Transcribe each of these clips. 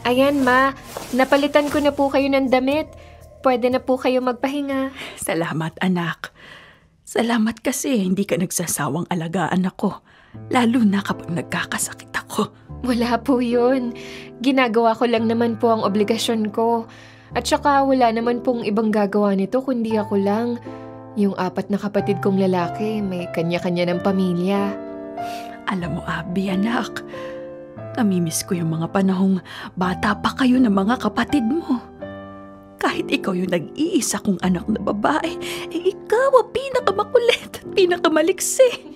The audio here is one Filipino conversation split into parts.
Ayan, Ma. Napalitan ko na po kayo ng damit. Pwede na po kayo magpahinga. Salamat, anak. Salamat kasi hindi ka nagsasawang alagaan ako. Lalo na kapag nagkakasakit ako. Wala po yun. Ginagawa ko lang naman po ang obligasyon ko. At saka wala naman pong ibang gagawa nito kundi ako lang. Yung 4 na kapatid kong lalaki, may kanya-kanya ng pamilya. Alam mo, Abby, anak, namimiss ko yung mga panahong bata pa kayo ng mga kapatid mo. Kahit ikaw yung nag-iisa kong anak na babae, ikaw ang pinakamakulit at pinakamaliksi.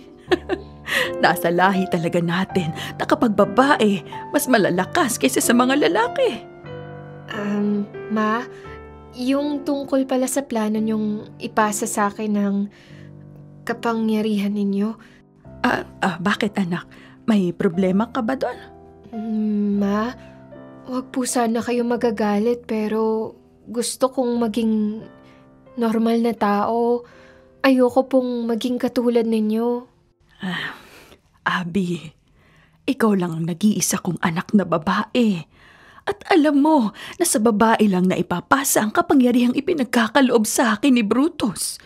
Nasa lahi talaga natin na kapag babae, mas malalakas kaysa sa mga lalaki. Ma, yung tungkol pala sa plano niyong ipasa sa akin ng kapangyarihan ninyo. Bakit, anak? May problema ka ba doon? Ma, wag po sana kayo magagalit pero gusto kong maging normal na tao. Ayoko pong maging katulad ninyo. Abby, ikaw lang ang nag-iisa kong anak na babae. At alam mo na sa babae lang na ipapasa ang kapangyarihang ipinagkakaloob sa akin ni Brutus.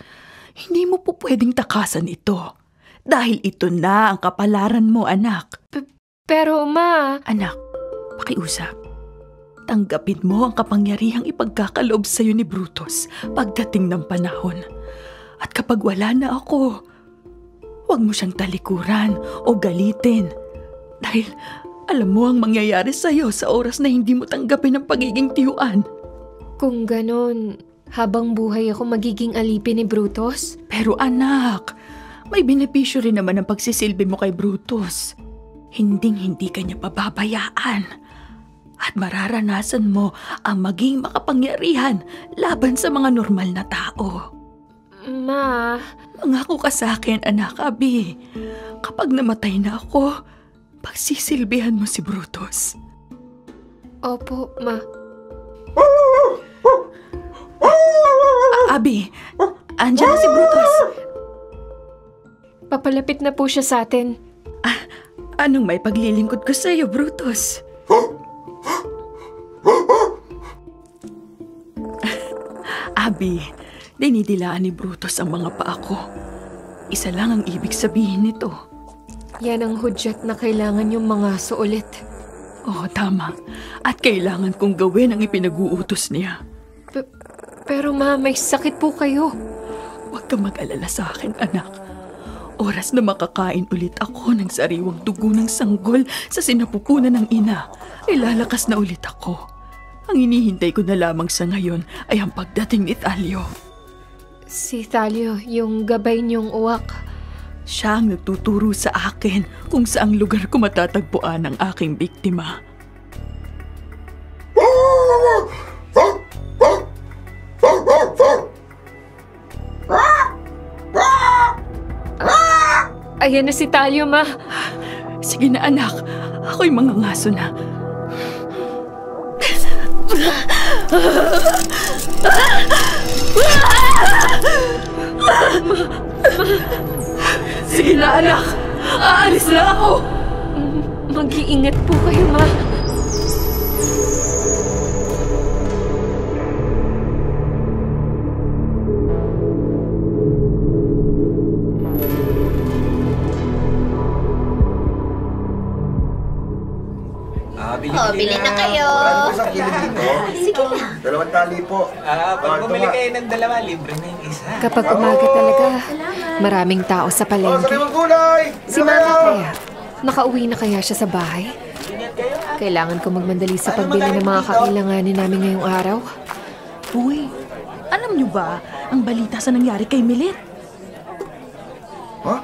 Hindi mo po pwedeng takasan ito. Dahil ito na ang kapalaran mo, anak. Pero, Ma... Anak, pakiusap. Tanggapin mo ang kapangyarihang ipagkakaloob sa iyo ni Brutus pagdating ng panahon. At kapag wala na ako, huwag mo siyang talikuran o galitin. Dahil alam mo ang mangyayari sa iyo sa oras na hindi mo tanggapin ang pagiging tiyuan. Kung ganon, habang buhay ako magiging alipin ni Brutus? Pero anak, may benepisyo rin naman ang pagsisilbi mo kay Brutus. Hinding-hindi ka niya pababayaan. At mararanasan mo ang maging makapangyarihan laban sa mga normal na tao. Ma... Mangako ka sa akin, anak, Abby. Kapag namatay na ako, pagsisilbihan mo si Brutus. Opo, Ma. Abby, andyan na si Brutus. Papalapit na po siya sa atin. Anong may paglilingkod ko sa iyo, Brutus? Abby, dinidilaan ni Brutus ang mga paa ko. Isa lang ang ibig sabihin nito. Yan ang hudyat na kailangan yung mga suulit. Oo, tama. At kailangan kong gawin ang ipinag-uutos niya. Pero Ma, may sakit po kayo. Huwag kang mag-alala sa akin, anak. Oras na makakain ulit ako ng sariwang dugo ng sanggol sa sinapupunan ng ina, ay lalakas na ulit ako. Ang inihintay ko na lamang sa ngayon ay ang pagdating ni Thalio. Si Thalio, yung gabay niyong uwak. Siya ang nagtuturo sa akin kung saang lugar ko matatagpuan ang aking biktima. Ayan na si Thalio, Ma. Sige na, anak. Ako'y mangangaso na. Sige na, anak. Aalis na ako. Mag-iingat po kayo, Ma. Bili na kayo. Marami po sa kilid dito. Sige lang. 2 tali po. Pag bumili kayo ng 2, libre na yung isa. Kapag umaga talaga, maraming tao sa palengke. Salimang gulay! Si Mama kaya, nakauwi na kaya siya sa bahay? Kailangan ko magmandali sa pagbili ng mga kakailanganin namin ngayong araw. Uy, alam niyo ba ang balita sa nangyari kay Milet? Ha?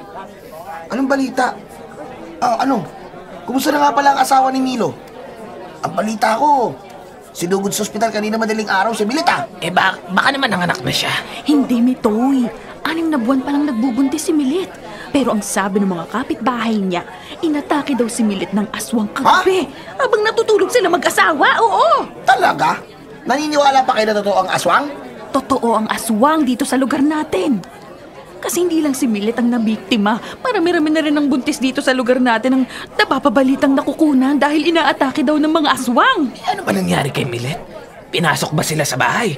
Anong balita? Ano? Kumusta na nga pala ang asawa ni Milo? Ang balita ko, sinugod sa ospital kanina madaling araw si Milet Baka naman nanganak na siya. Hindi, Mitoy. 6 na buwan pa lang nagbubuntis si Milet. Pero ang sabi ng mga kapitbahay niya, inatake daw si Milet ng aswang kagabi. Habang natutulog sila mag-asawa, oo! Talaga? Naniniwala pa kayo na totoo ang aswang? Totoo ang aswang dito sa lugar natin. Kasi hindi lang si Milet ang nabiktima. Marami-rami na rin ang buntis dito sa lugar natin ang napapabalitang nakukunan dahil inaatake daw ng mga aswang. Ano ba nangyari kay Milet? Pinasok ba sila sa bahay?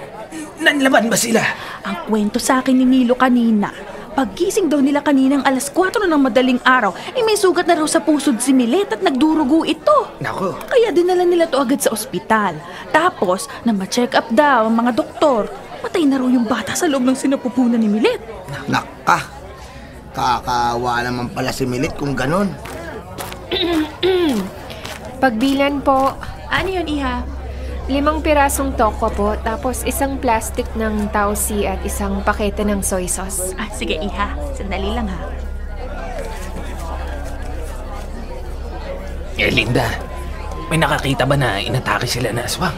Nanlaban ba sila? Ang kwento sa akin ni Nilo kanina, paggising daw nila kaninang alas 4 ng madaling araw, may sugat na raw sa pusod si Milet at nagdurugo ito. Naku, Kaya dinala nila to agad sa ospital. Tapos, nang ma-check up daw ang mga doktor, patay na raw yung bata sa loob ng sinapupunan ni Milet. Naka, kakawa naman pala si Milet kung ganon. Pagbilan po, Ano yun, Iha? 5 pirasong toko po, tapos isang plastic ng tausi at isang pakete ng soy sauce. Sige, Iha. Sandali lang, ha? Linda, may nakakita ba na inatake sila na aswang?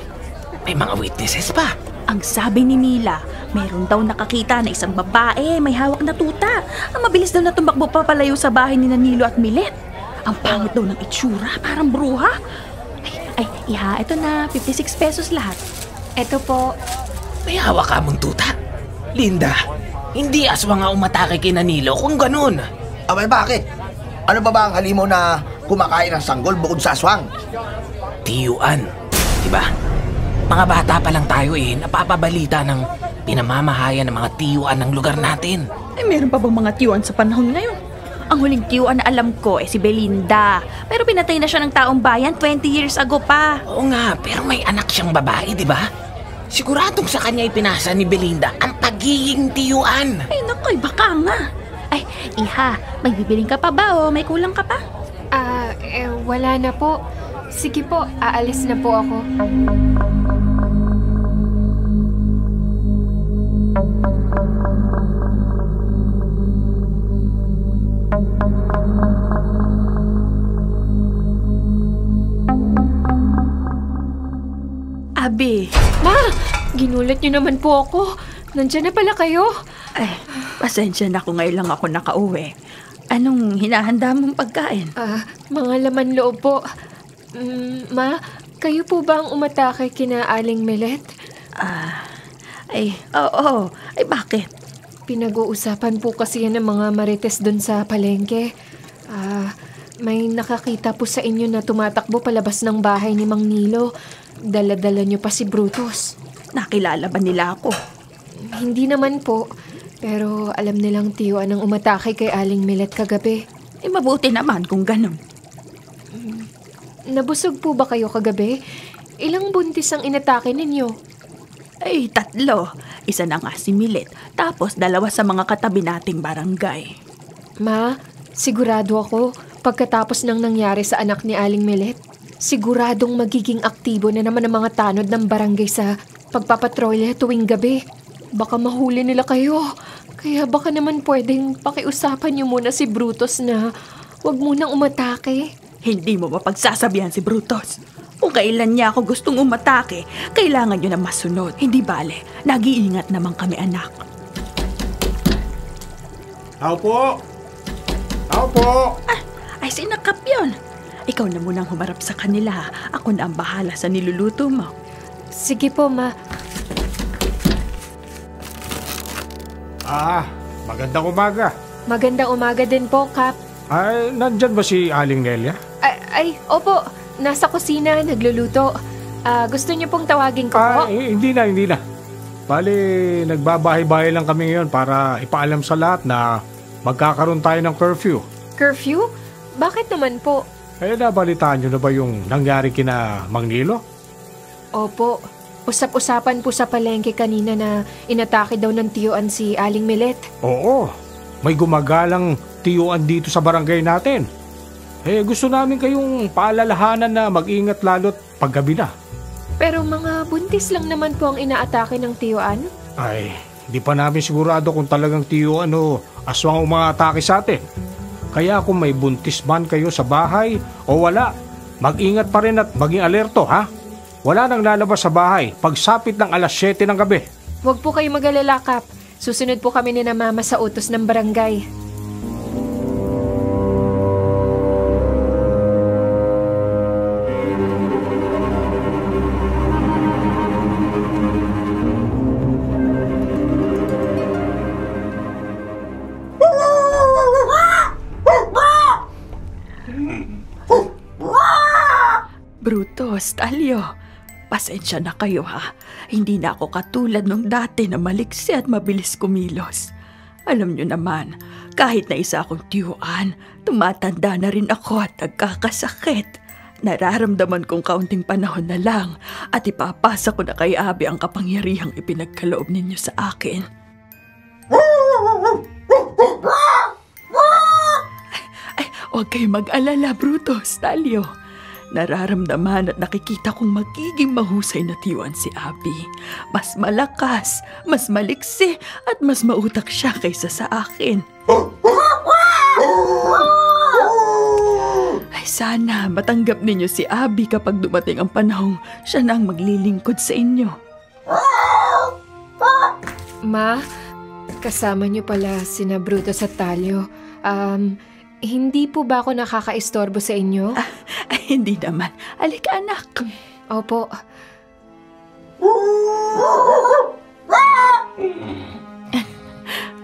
May mga witnesses pa. Ang sabi ni Mila, meron daw nakakita na isang babae may hawak na tuta. Ang mabilis daw na tumakbo papalayo sa bahay ni Nilo at Milet. Ang pangit daw ng itsura, parang bruha. Ay, Iha, ito na, 56 pesos lahat. Eto po, May hawak ka mong tuta. Linda, hindi aswang nga umatake kay Nanilo kung ganun. Abay, bakit? Ano ba ang halimaw na kumakain ng sanggol bukod sa aswang? Tiyuan, diba? Mga bata pa lang tayo napapabalita ng pinamamahayan ng mga tiyuan ng lugar natin. Meron pa bang mga tiyuan sa panahon ngayon? Ang huling tiyuan na alam ko si Belinda. Pero pinatay na siya ng taong bayan 20 years ago pa. Oo nga, pero may anak siyang babae, diba? Siguradong sa kanya ipinasa ni Belinda ang pagiging tiyuan. Ay, nakoy, baka nga. Ay, Iha, may bibiling ka pa ba o may kulang ka pa? wala na po. Sige po, aalis na po ako. Abi. Ma! Ginulat niyo naman po ako. Nandiyan na pala kayo. Ay, pasensya na kung ngayon lang ako nakauwi. Anong hinahanda mong pagkain? Mga laman loob po. Ma, kayo po ba ang umatake kina Aling Milet? Oo. Ay, bakit? Pinag-uusapan po kasi yan ng mga marites doon sa palengke. May nakakita po sa inyo na tumatakbo palabas ng bahay ni Mang Nilo. Dala-dala niyo pa si Brutus. Nakilala ba nila ako? Hindi naman po. Pero alam nilang tiyuan ang umatake kay Aling Milet kagabi. Mabuti naman kung ganun. Nabusog po ba kayo kagabi? Ilang buntis ang inatake ninyo? Ay, 3. Isa na nga si Milet. Tapos 2 sa mga katabi nating barangay. Ma, sigurado ako, pagkatapos ng nangyari sa anak ni Aling Milet, siguradong magiging aktibo na naman ang mga tanod ng barangay sa pagpapatrolya tuwing gabi. Baka mahuli nila kayo. Kaya baka naman pwedeng pakiusapan niyo muna si Brutus na wag munang umatake. Hindi mo mapagsasabihan si Brutus. Kung kailan niya ako gustong umatake, kailangan niyo na masunod. Hindi bale, nag-iingat naman kami, anak. Tao po! Tao po! Ay, sinakap yun. Ikaw na munang humarap sa kanila. Ako na ang bahala sa niluluto mo. Sige po, Ma. Magandang umaga. Magandang umaga din po, Kap. Ay, nandyan ba si Aling Nelia? Opo. Nasa kusina, nagluluto. Gusto niyo pong tawagin ko po? Hindi na. Bali, nagbabahay-bahay lang kami ngayon para ipaalam sa lahat na magkakaroon tayo ng curfew. Curfew? Bakit naman po? Nabalitaan nyo na ba yung nangyari kina Mang Nilo? Opo. Usap-usapan po sa palengke kanina na inatake daw ng tiyuan si Aling Milet. Oo, may gumagalang tiyuan dito sa barangay natin. Gusto namin kayong paalalahanan na mag-ingat lalo't paggabi na. Pero mga buntis lang naman po ang inaatake ng tiyuan? Ay, di pa namin sigurado kung talagang tiyuan o aswang ang mga atake sa atin. Kaya kung may buntis man kayo sa bahay o wala, mag-ingat pa rin at maging alerto, ha? Wala nang lalabas sa bahay pagsapit ng alas 7 ng gabi. Huwag po kayo mag-alala, Kap. Susunod po kami ni na Mama sa utos ng barangay. Brutus, Talyo. Pasensya na kayo ha. Hindi na ako katulad nung dati na maliksi at mabilis kumilos. Alam nyo naman, kahit na isa akong tiyuan, tumatanda na rin ako at nagkakasakit. Nararamdaman kong kaunting panahon na lang at ipapasa ko na kay Abby ang kapangyarihang ipinagkaloob ninyo sa akin. Ay, huwag kayong mag-alala, Brutus, Talyo. Nararamdaman at nakikita kong magiging mahusay na tiyuan si Abby. Mas malakas, mas maliksi at mas mautak siya kaysa sa akin. Ay sana matanggap ninyo si Abby kapag dumating ang panahong siya na ang maglilingkod sa inyo. Ma, kasama niyo pala sina Brutus at Talyo. Hindi po ba ako nakakaistorbo sa inyo? Ay, hindi naman. Halika, anak. Opo.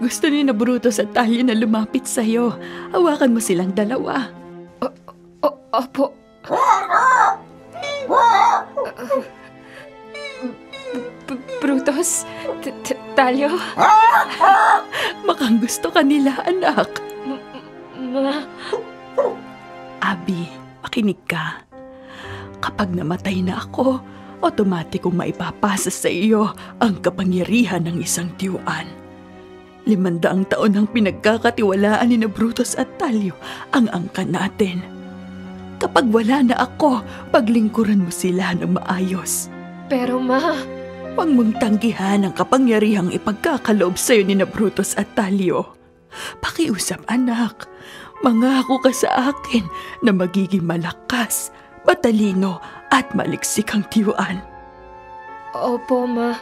Gusto ni na Brutus at Talyo na lumapit sa'yo. Hawakan mo silang dalawa. Opo. Brutus? Talyo? Makang gusto ka nila, anak. Ma? Abby, makinig ka. Kapag namatay na ako, otomatikong maipapasa sa iyo ang kapangyarihan ng isang tiyuan. 500 taon ang pinagkakatiwalaan ni na Brutus at Talyo ang angkan natin. Kapag wala na ako, paglingkuran mo sila ng maayos. Pero ma... Huwag mong tanggihan ang kapangyarihang ipagkakaloob sa iyo ni na Brutus at Talyo. Pakiusap, anak. Mangako ka sa akin na magiging malakas, matalino at maliksik ang tiyuan. Opo, ma.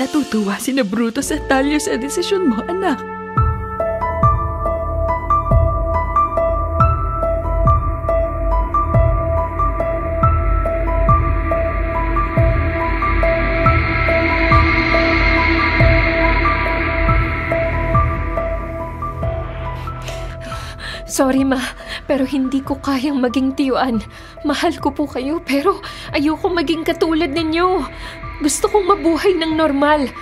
Natutuwa si na Brutus at Talyo sa desisyon mo, anak. Sorry, ma, pero hindi ko kayang maging tiyuan. Mahal ko po kayo, pero ayoko maging katulad ninyo. Gusto kong mabuhay ng normal.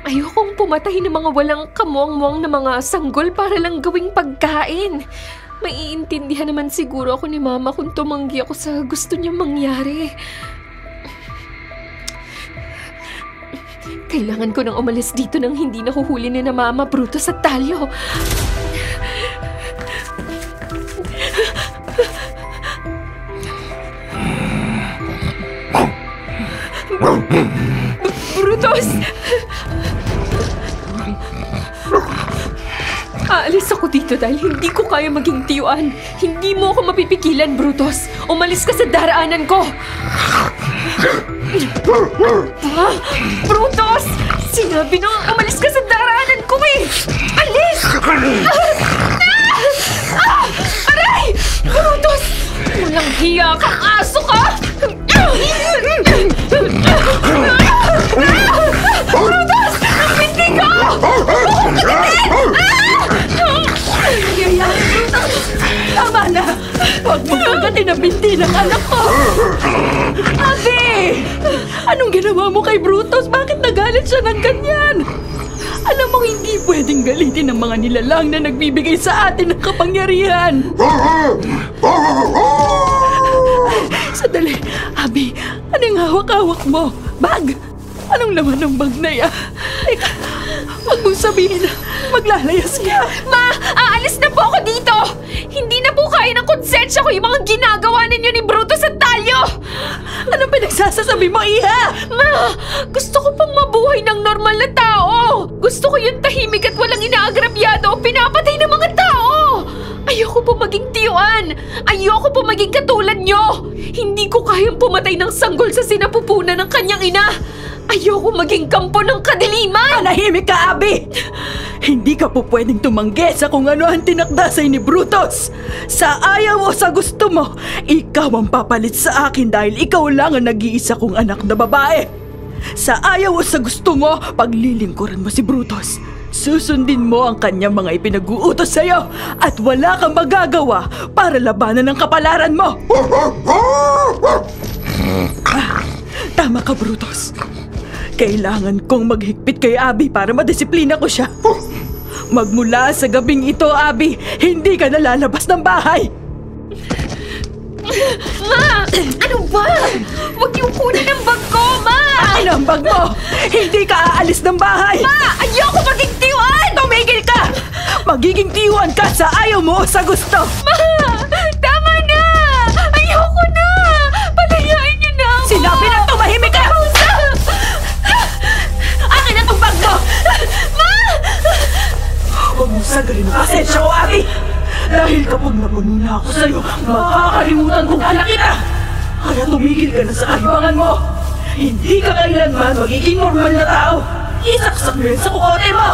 Ayokong pumatay ng mga walang kamuang-muang na mga sanggol para lang gawing pagkain. Maiintindihan naman siguro ako ni Mama kung tumanggi ako sa gusto niya mangyari. Kailangan ko nang umalis dito nang hindi nahuhuli ni na Mama, Brutus at Talyo. Brutus! Aalis ako dito dahil hindi ko kaya maging tiyuan. Hindi mo ako mapipigilan, Brutus. Umalis ka sa daraanan ko. Brutus! Sinabi na umalis ka sa daraanan ko eh! Alis! Aray! Brutus! Walang hiya kang aso ka! Brutus! Hindi ka! Yaya, tama na! Huwag mong kagatin ang binti ng anak ko! Abby! Anong ginawa mo kay Brutus? Bakit nagalit siya ng ganyan? Alam mo, hindi pwedeng galitin ng mga nilalang na nagbibigay sa atin ng kapangyarihan. Sandali, Abby, anong hawak-hawak mo? Bag? Anong laman ng bag na yan? Huwag mong sabihin na maglalayas ka. Ma, aalis na po ako dito! Hindi na po kaya ng konsensya ko yung mga ginagawa ninyo ni Brutus at Talyo! Anong pinagsasasabi mo, Iha? Ma, gusto ko pong mabuhay ng normal na tao! Gusto ko yung tahimik at walang inaagrabyado o pinapatay ng mga tao! Ayoko po maging tiyuan! Ayoko po maging katulad nyo! Hindi ko kayang pumatay ng sanggol sa sinapupunan ng kanyang ina! Ayoko maging kampo ng kadiliman! Manahimik ka, Abby! Hindi ka po pwedeng tumanggi sa kung ano ang tinakda sa'yo ni Brutus. Sa ayaw o sa gusto mo, ikaw ang papalit sa akin dahil ikaw lang ang nag-iisa kong anak na babae. Sa ayaw o sa gusto mo, paglilingkuran mo si Brutus. Susundin mo ang kanyang mga ipinag-uutos sa'yo at wala kang magagawa para labanan ang kapalaran mo. Tama ka, Brutus. Kailangan kong maghigpit kay Abby para madisiplina ko siya. Magmula sa gabing ito, Abby, hindi ka nalalabas ng bahay. Ma! Ano ba? Huwag niyong kunin ang bag ko, Ma! Akin ang bag mo! Hindi ka aalis ng bahay! Ma! Ayoko maging tiyuan! Tumigil ka! Magiging tiyuan ka sa ayaw mo o sa gusto! Ma! Tama na! Ayoko na! Palayain niyo na ako! Sinabi na tumahimik ka! Akin na tong bag mo! Ma! Huwag mo sagalin ang pasensya ko, Abby! Dahil kapag napuno na ako sa'yo, makakalimutan kong anak kita! Kaya tumigil ka na sa kalibangan mo! Hindi ka kailanman magiging normal na tao! Isaksak mo yan sa kukote mo!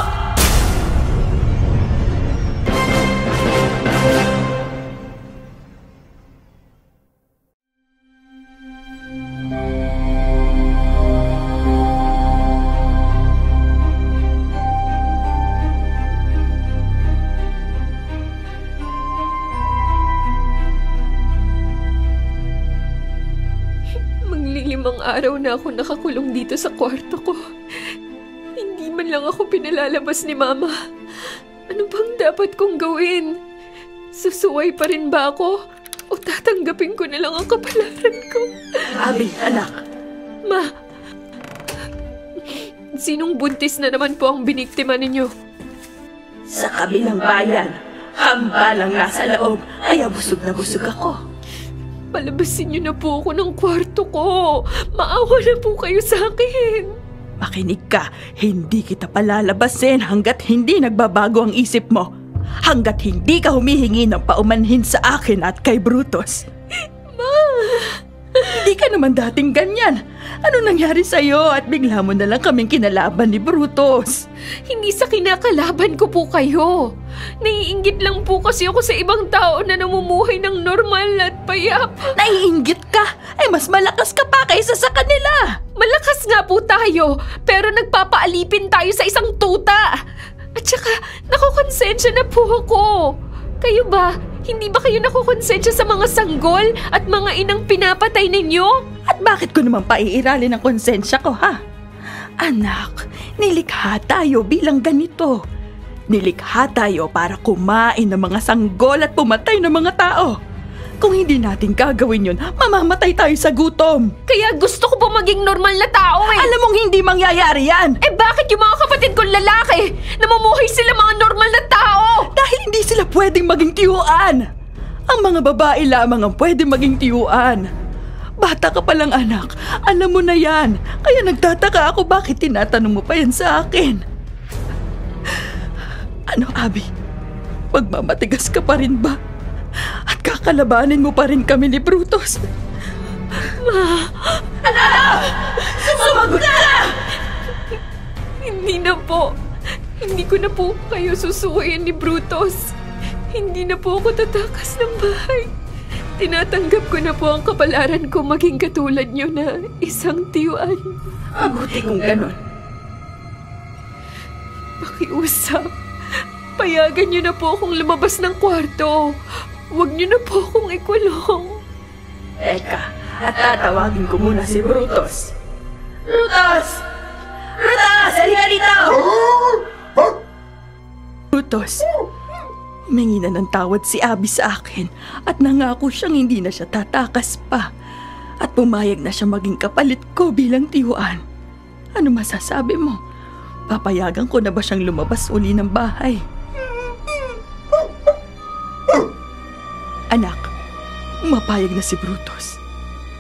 Maglilimang araw na ako nakakulong dito sa kwarto ko. Hindi man lang ako pinalalabas ni Mama. Ano bang dapat kong gawin? Susuway pa rin ba ako? O tatanggapin ko na lang ang kapalaran ko? Abby, anak. Ma, sinong buntis na naman po ang biniktima ninyo? Sa kabilang bayan, hambalang nasa loob, ay busog na busog ako. Palabasin niyo na po ako ng kwarto ko. Maawa na po kayo sa akin. Makinig ka, hindi kita palalabasin hanggat hindi nagbabago ang isip mo. Hanggat hindi ka humihingi ng paumanhin sa akin at kay Brutus. Ma! Hindi ka naman dating ganyan. Ano nangyari sa'yo at bigla mo na lang kaming kinalaban ni Brutus? Hindi sa kinakalaban ko po kayo. Naiinggit lang po kasi ako sa ibang tao na namumuhay ng normal at payapa. Naiinggit ka? Eh mas malakas ka pa kaysa sa kanila. Malakas nga po tayo, pero nagpapaalipin tayo sa isang tuta. At saka, nakukonsensya na po ako. Kayo ba? Hindi ba kayo nakukonsensya sa mga sanggol at mga inang pinapatay ninyo? At bakit ko naman paiiralin ang konsensya ko, ha? Anak, nilikha tayo bilang ganito. Nilikha tayo para kumain ng mga sanggol at pumatay ng mga tao. Kung hindi natin gagawin yun, mamamatay tayo sa gutom. Kaya gusto ko po maging normal na tao eh. Alam mong hindi mangyayari yan. Eh bakit yung mga kapatid kong lalaki, namumuhay sila mga normal na tao? Dahil hindi sila pwedeng maging tiyuan. Ang mga babae lamang ang pwedeng maging tiyuan. Bata ka palang anak, alam mo na yan. Kaya nagtataka ako bakit tinatanong mo pa yan sa akin. Ano, Abby? Magmamatigas ka pa rin ba? At kakalabanin mo pa rin kami ni Brutus? Ma! Anak! Sumagot ka! Hindi na po. Hindi ko na po kayo susuwayan ni Brutus. Hindi na po ako tatakas ng bahay. Tinatanggap ko na po ang kapalaran ko maging katulad niyo na isang tiyuan. Mabuti kung ganon. Pakiusap. Payagan niyo na po akong lumabas ng kwarto. Huwag niyo na po akong ikulong. Teka, at tatawagin ko muna si Brutus. Brutus! Brutus! Halika dito! Brutus, humingi na ng tawad si Abby sa akin at nangako siyang hindi na siya tatakas pa. At pumayag na siya maging kapalit ko bilang tiyuan. Ano masasabi mo? Papayagan ko na ba siyang lumabas uli ng bahay? Anak, mapayag na si Brutus.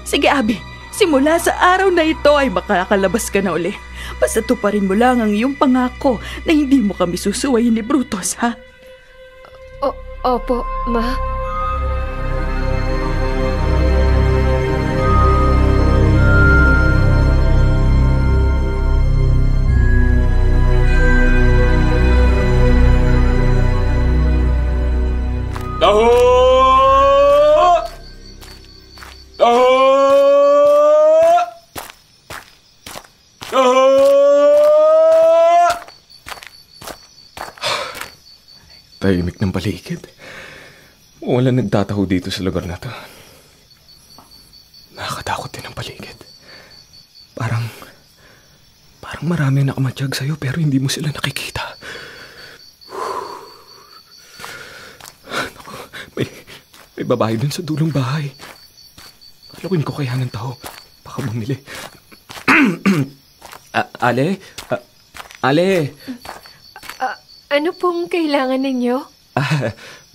Sige, Abby, simula sa araw na ito ay makakalabas ka na uli. Basta tuparin mo lang ang iyong pangako na hindi mo kami susuwayin ni Brutus, ha? Opo, Ma. Taho! Taho! Taho! Napakatahimik ng paligid. Wala nagtataho dito sa lugar na to. Nakakatakot din ang paligid. Parang marami ang nakamatsyag sa'yo pero hindi mo sila nakikita. Naku, may babae dun sa dulong bahay. Palukin ko kaya ng tao. Baka bumili. Ale? Ale? Ano pong kailangan ninyo?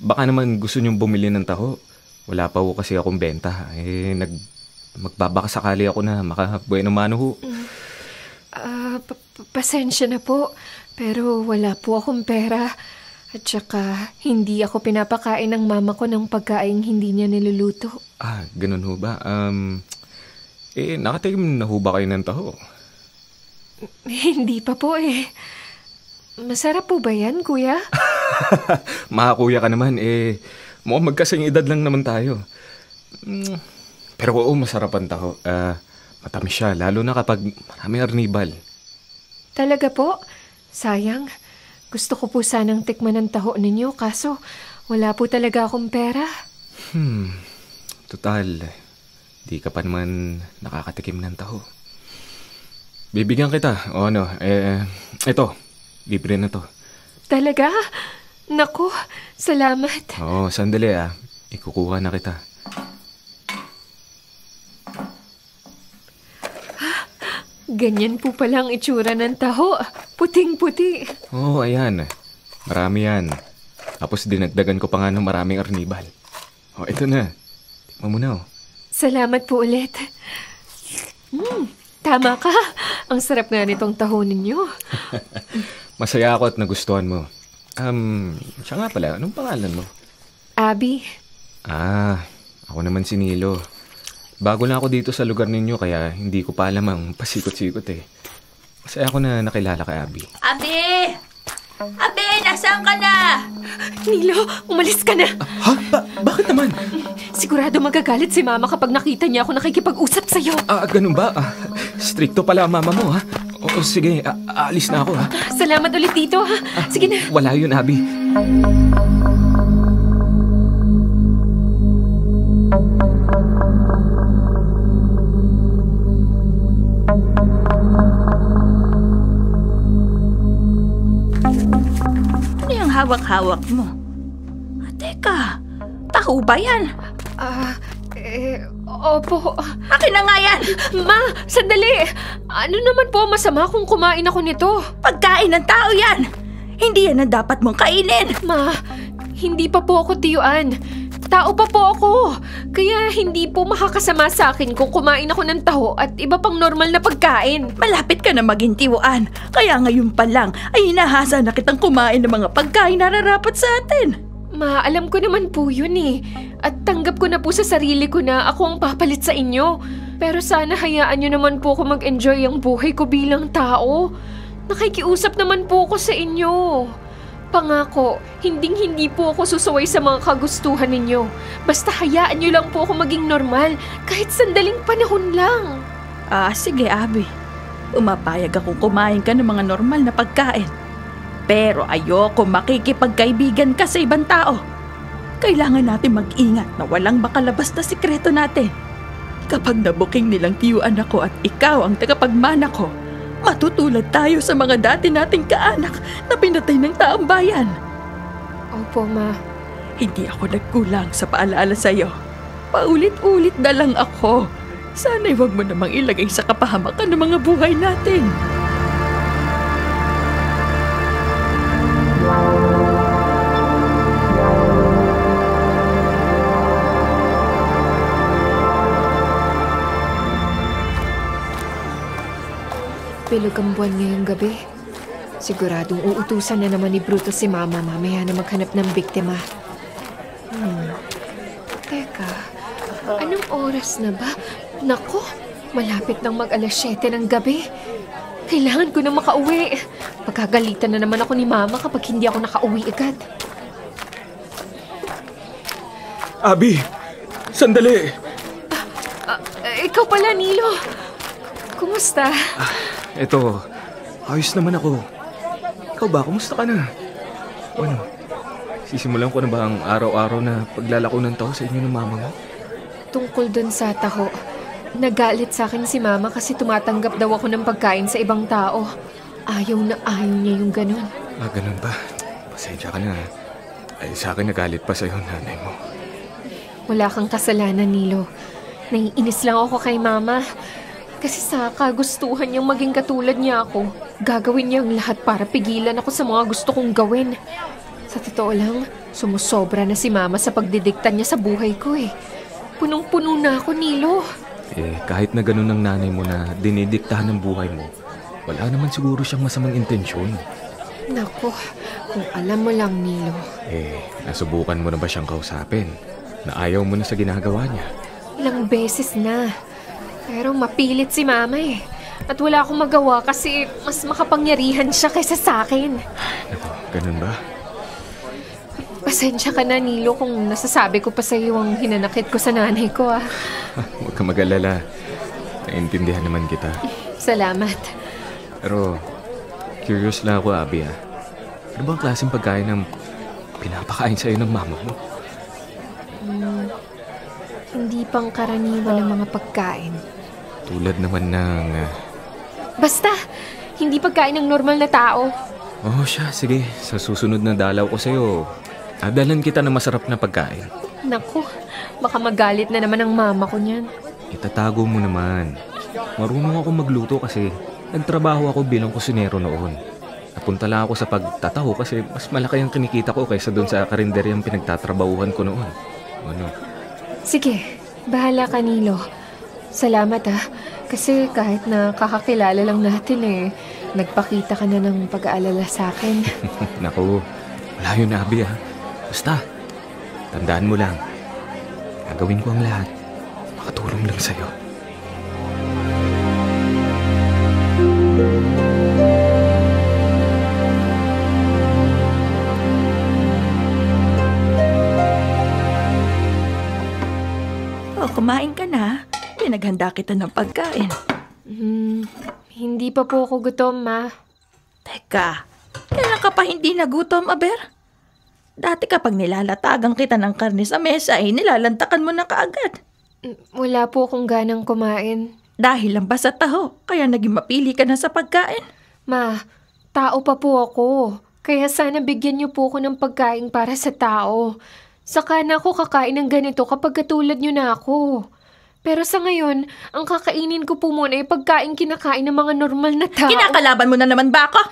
Baka naman gusto niyong bumili ng taho. Wala pa ho kasi akong benta. Magbabaka sakali ako na makabueno mano ho. Pasensya na po. Pero wala po akong pera. At saka, hindi ako pinapakain ng mama ko ng pagkain hindi niya niluluto. Ganun ho ba? Nakatikim na ho ba kayo ng taho? Hindi pa po eh. Masarap po ba yan, kuya? Makakuya ka naman, mukhang magkasing edad lang naman tayo. Pero oo, masarap ang taho. Matamis siya, lalo na kapag maraming arnibal. Talaga po? Sayang. Gusto ko po sanang tikman ng taho ninyo, kaso wala po talaga akong pera. Total, di ka pa naman nakakatikim ng taho. Bibigyan kita, o ano, ito, libre na to. Talaga? Naku, salamat. Oo, sandali ikukuha na kita. Ganyan po pala ang itsura ng taho. Puting-puti. Oo, ayan. Marami yan. Tapos dinagdagan ko pa nga ng maraming arnibal. Ito na. Tikman mo na. Salamat po ulit. Tama ka. Ang sarap nga nitong taho ninyo. Masaya ako at nagustuhan mo. Siya nga pala, anong pangalan mo? Abby. Ako naman si Nilo. Bago lang ako dito sa lugar ninyo kaya hindi ko pa alam ang pasikot-sikot eh. Masaya ako na nakilala ka, Abby. Abi! Abi, nasaan ka na? Nilo, umalis ka na. Bakit naman? Sigurado magagalit si mama kapag nakita niya ako nakikipag-usap sa'yo. Ganun ba? Stricto pala ang mama mo, ha? Oo, sige, aalis na ako, ha? Salamat ulit dito, ha? Sige na. Wala yun, Abby. Ano yung hawak-hawak mo? Teka, taho ba yan? Opo. Akin na nga yan! Ma, sandali! Ano naman po masama kung kumain ako nito? Pagkain ng tao yan! Hindi yan ang dapat mong kainin! Ma, hindi pa po ako tiyuan. Tao pa po ako. Kaya hindi po makakasama sa akin kung kumain ako ng taho at iba pang normal na pagkain. Malapit ka na maging tiwaan. Kaya ngayon pa lang ay hinahasa na kitang kumain ng mga pagkain na nararapat sa atin. Ma, alam ko naman po yun eh. At tanggap ko na po sa sarili ko na ako ang papalit sa inyo. Pero sana hayaan nyo naman po ako mag-enjoy ang buhay ko bilang tao. Nakikiusap naman po ako sa inyo. Pangako, hinding-hindi po ako susaway sa mga kagustuhan ninyo. Basta hayaan nyo lang po ako maging normal, kahit sandaling panahon lang. Sige, Abby. Umapayag akong kumain ka ng mga normal na pagkain. Pero ayoko makikipagkaibigan ka sa ibang tao. Kailangan natin mag-ingat na walang makalabas na sikreto natin. Kapag nabuking nilang tiyuan ako at ikaw ang tagapagmana ko, matutulad tayo sa mga dati nating kaanak na pinatay ng taong bayan. Opo, Ma. Hindi ako nagkulang sa paalala sa'yo. Paulit-ulit na lang ako. Sana'y huwag mo namang ilagay sa kapahamakan ng mga buhay natin. Bilog ang buwan ngayong gabi. Siguradong uutusan na naman ni Bruto si Mama mamaya na maghanap ng biktima. Teka, anong oras na ba? Nako, malapit nang mag-alas 7 ng gabi. Kailangan ko na makauwi. Pagkagalitan na naman ako ni Mama kapag hindi ako nakauwi agad. Abby, sandali! Ikaw pala, Nilo. Kumusta? Eto, ayos naman ako. Ikaw ba? Kumusta ka na? Ano? Sisimulan ko na ba ang araw-araw na paglalako ng taho sa inyo ng mama mo? Tungkol dun sa taho, nagalit sa akin si Mama kasi tumatanggap daw ako ng pagkain sa ibang tao. Ayaw na ayaw niya yung ganun. Ganun ba? Pasensya ka na. Ay, sa akin nagalit pa sa'yo nanay mo. Wala kang kasalanan, Nilo. Naiinis lang ako kay Mama. Kasi sa kagustuhan niyang maging katulad niya ako, gagawin niya ang lahat para pigilan ako sa mga gusto kong gawin. Sa totoo lang, sumusobra na si Mama sa pagdidikta niya sa buhay ko eh. Punong-puno na ako, Nilo. Kahit na ganun ang nanay mo na dinidiktahan ng buhay mo, wala naman siguro siyang masamang intensyon. Naku, kung alam mo lang, Nilo. Nasubukan mo na ba siyang kausapin? Na ayaw mo na sa ginagawa niya? Ilang beses na. Pero mapilit si Mama eh. At wala akong magawa kasi mas makapangyarihan siya kaysa sa akin. Naku, ganun ba? Pasensya ka na, Nilo, kung nasasabi ko pa sa iyo ang hinanakit ko sa nanay ko, ah. Huwag ka mag-alala. Naintindihan naman kita. Salamat. Pero, curious lang ako, Abby, ah. Ano bang klaseng pagkain ng pinapakain sa'yo ng mama mo? Hindi pang karaniwan ng mga pagkain. Tulad naman ng... Basta, hindi pagkain ng normal na tao. Oh, siya. Sige, sa susunod na dalaw ko sa'yo, adalan kita ng masarap na pagkain. Naku, baka magalit na naman ang mama ko niyan. Itatago mo naman. Marunong ako magluto kasi nagtrabaho ako bilang kusinero noon. Napunta lang ako sa pagtataho kasi mas malaki ang kinikita ko kaysa doon sa karinderyang pinagtatrabahuhan ko noon. Ano? Sige, bahala ka, Nilo. Salamat ah, kasi kahit na kakakilala lang natin nagpakita ka na ng pag-aalala sa akin. Naku, wala yun, Abby ah. Basta, tandaan mo lang, gagawin ko ang lahat. Makatulong lang sa'yo. Kumain ka na. Pinaghanda kita ng pagkain. Hindi pa po ako gutom, Ma. Teka, kailan ka pa hindi nagutom, Aber? Dati kapag nilalatagan kita ng karne sa mesa, nilalantakan mo na kaagad. Wala po akong ganang kumain. Dahil lang ba sa taho, kaya naging mapili ka na sa pagkain? Ma, tao pa po ako. Kaya sana bigyan niyo po ako ng pagkain para sa tao. Saka na ako kakain ng ganito kapag katulad niyo na ako. Pero sa ngayon, ang kakainin ko po muna ay pagkain kinakain ng mga normal na tao. Kinakalaban mo na naman ba ako?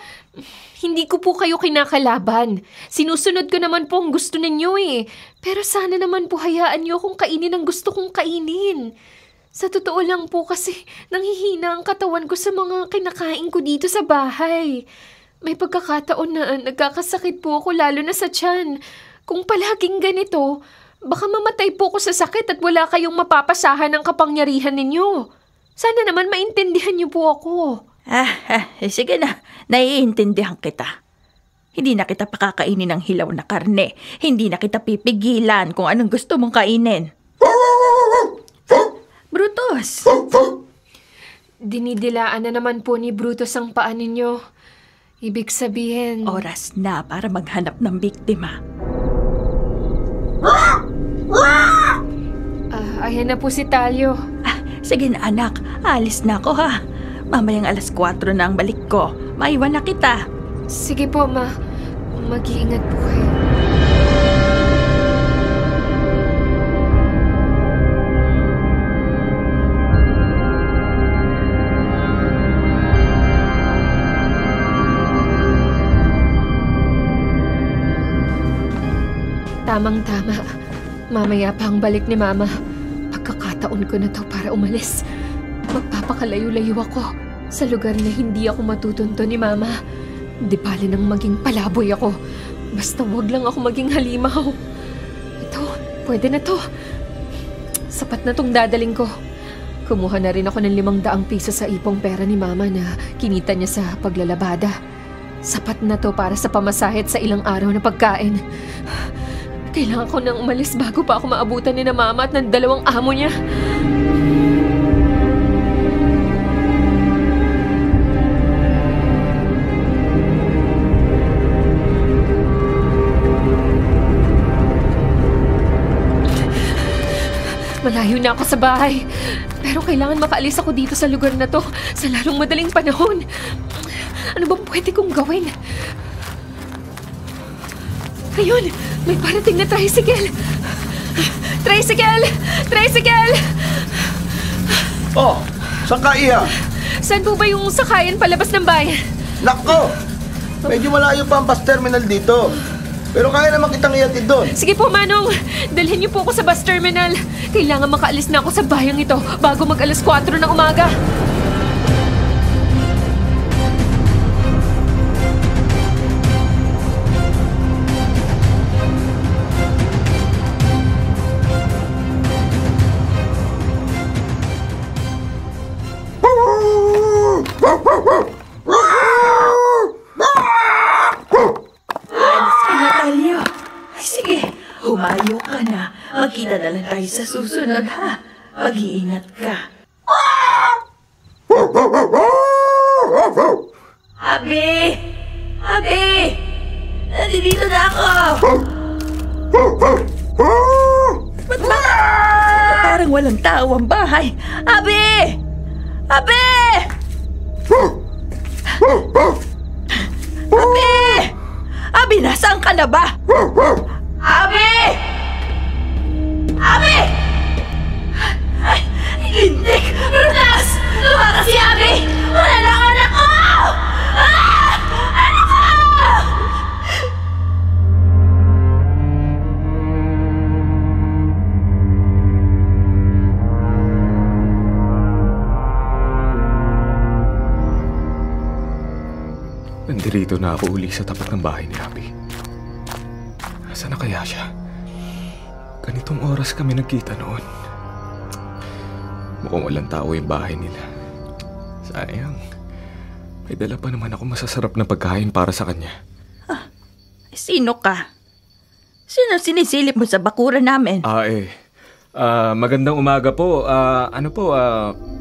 Hindi ko po kayo kinakalaban. Sinusunod ko naman po ang gusto ninyo eh. Pero sana naman po hayaan niyo akong kainin ang gusto kong kainin. Sa totoo lang po kasi nanghihina ang katawan ko sa mga kinakain ko dito sa bahay. May pagkakataon na nagkakasakit po ako lalo na sa tiyan. Kung palaging ganito, baka mamatay po ako sa sakit at wala kayong mapapasahan ng kapangyarihan ninyo. Sana naman maintindihan niyo po ako. Sige na. Naiintindihan kita. Hindi na kita pakakainin ng hilaw na karne. Hindi na kita pipigilan kung anong gusto mong kainin. Brutus! Dinidilaan na naman po ni Brutus ang paa ninyo. Ibig sabihin... Oras na para maghanap ng biktima. Ayan na po si Talyo. Sige na anak, alis na ako ha. Mamayang 4:00 na ang balik ko. Maiwan na kita. Sige po, Ma. Mag-iingat po kayo. Tamang-tama. Mamaya pa ang balik ni Mama. Pagkakataon ko na to para umalis. Magpapakalayo-layo ako sa lugar na hindi ako matutunto ni Mama. Di bali nang maging palaboy ako. Basta wag lang ako maging halimaw. Ito, pwede na to. Sapat na tong dadaling ko. Kumuha na rin ako ng 500 piso sa ipong pera ni Mama na kinita niya sa paglalabada. Sapat na to para sa pamasahe at sa ilang araw na pagkain. Kailangan ko nang umalis bago pa ako maabutan ni na Mama at ng 2 amo niya. Malayo na ako sa bahay. Pero kailangan makaalis ako dito sa lugar na to sa lalong madaling panahon. Ano bang pwede kong gawin? Ayun! May parating na tricycle! Tricycle! Tricycle! Oh, saan ka, Iha? Saan po ba yung sakayan palabas ng bayan? Nako! Medyo malayo pa ang bus terminal dito. Pero kaya naman kitang ihatid doon. Sige po, Manong. Dalhin niyo po ako sa bus terminal. Kailangan makaalis na ako sa bayang ito bago mag-alas 4 ng umaga. Natalia, sige, humayo ka na. Magkita na lang tayo sa susunod, ha? Mag-iingat ka. Abi! Abi! Nandito na ako! Ba't parang walang tao ang bahay? Abi! Abi! Abi! Abi, nasaan ka na ba? Abi! Abi! Ay, hindi! Runas! Lumakas si Abi! Wala na ang anak ko! Ah! Anak ko! Nandito na ako uli sa tapat ng bahay ni Abby. Nasaan na kaya siya? Ganitong oras kami nagkita noon. Mukhang walang tao yung bahay nila. Sayang. May dala pa naman ako masasarap na pagkain para sa kanya. Sino ka? Sino sinisilip mo sa bakuran namin? Magandang umaga po.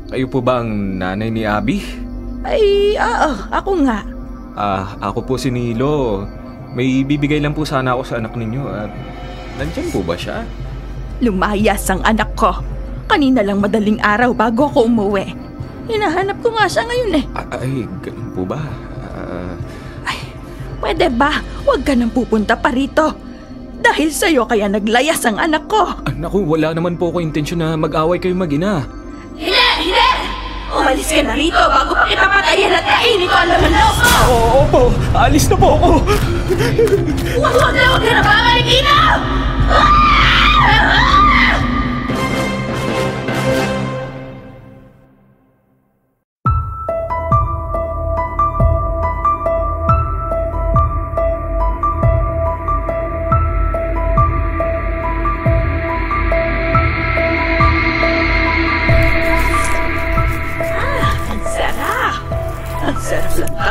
Kayo po ba ang nanay ni Abby? Ay, ako nga. Ako po si Nilo. May bibigay lang po sana ako sa anak ninyo. Nandiyan po ba siya? Lumayas ang anak ko. Kanina lang madaling araw bago ako umuwi. Hinahanap ko nga siya ngayon eh. Ganun po ba? Pwede ba? Huwag ka nang pupunta pa rito. Dahil sa'yo kaya naglayas ang anak ko. Naku, wala naman po ako intensyon na mag-away kayo mag-ina. Hindi! Umalis ka na rito bago pa kita patayin at kainin ko ang laman loob ko! Opo, alis na po ako! Huwag ka na babalik, Inaw!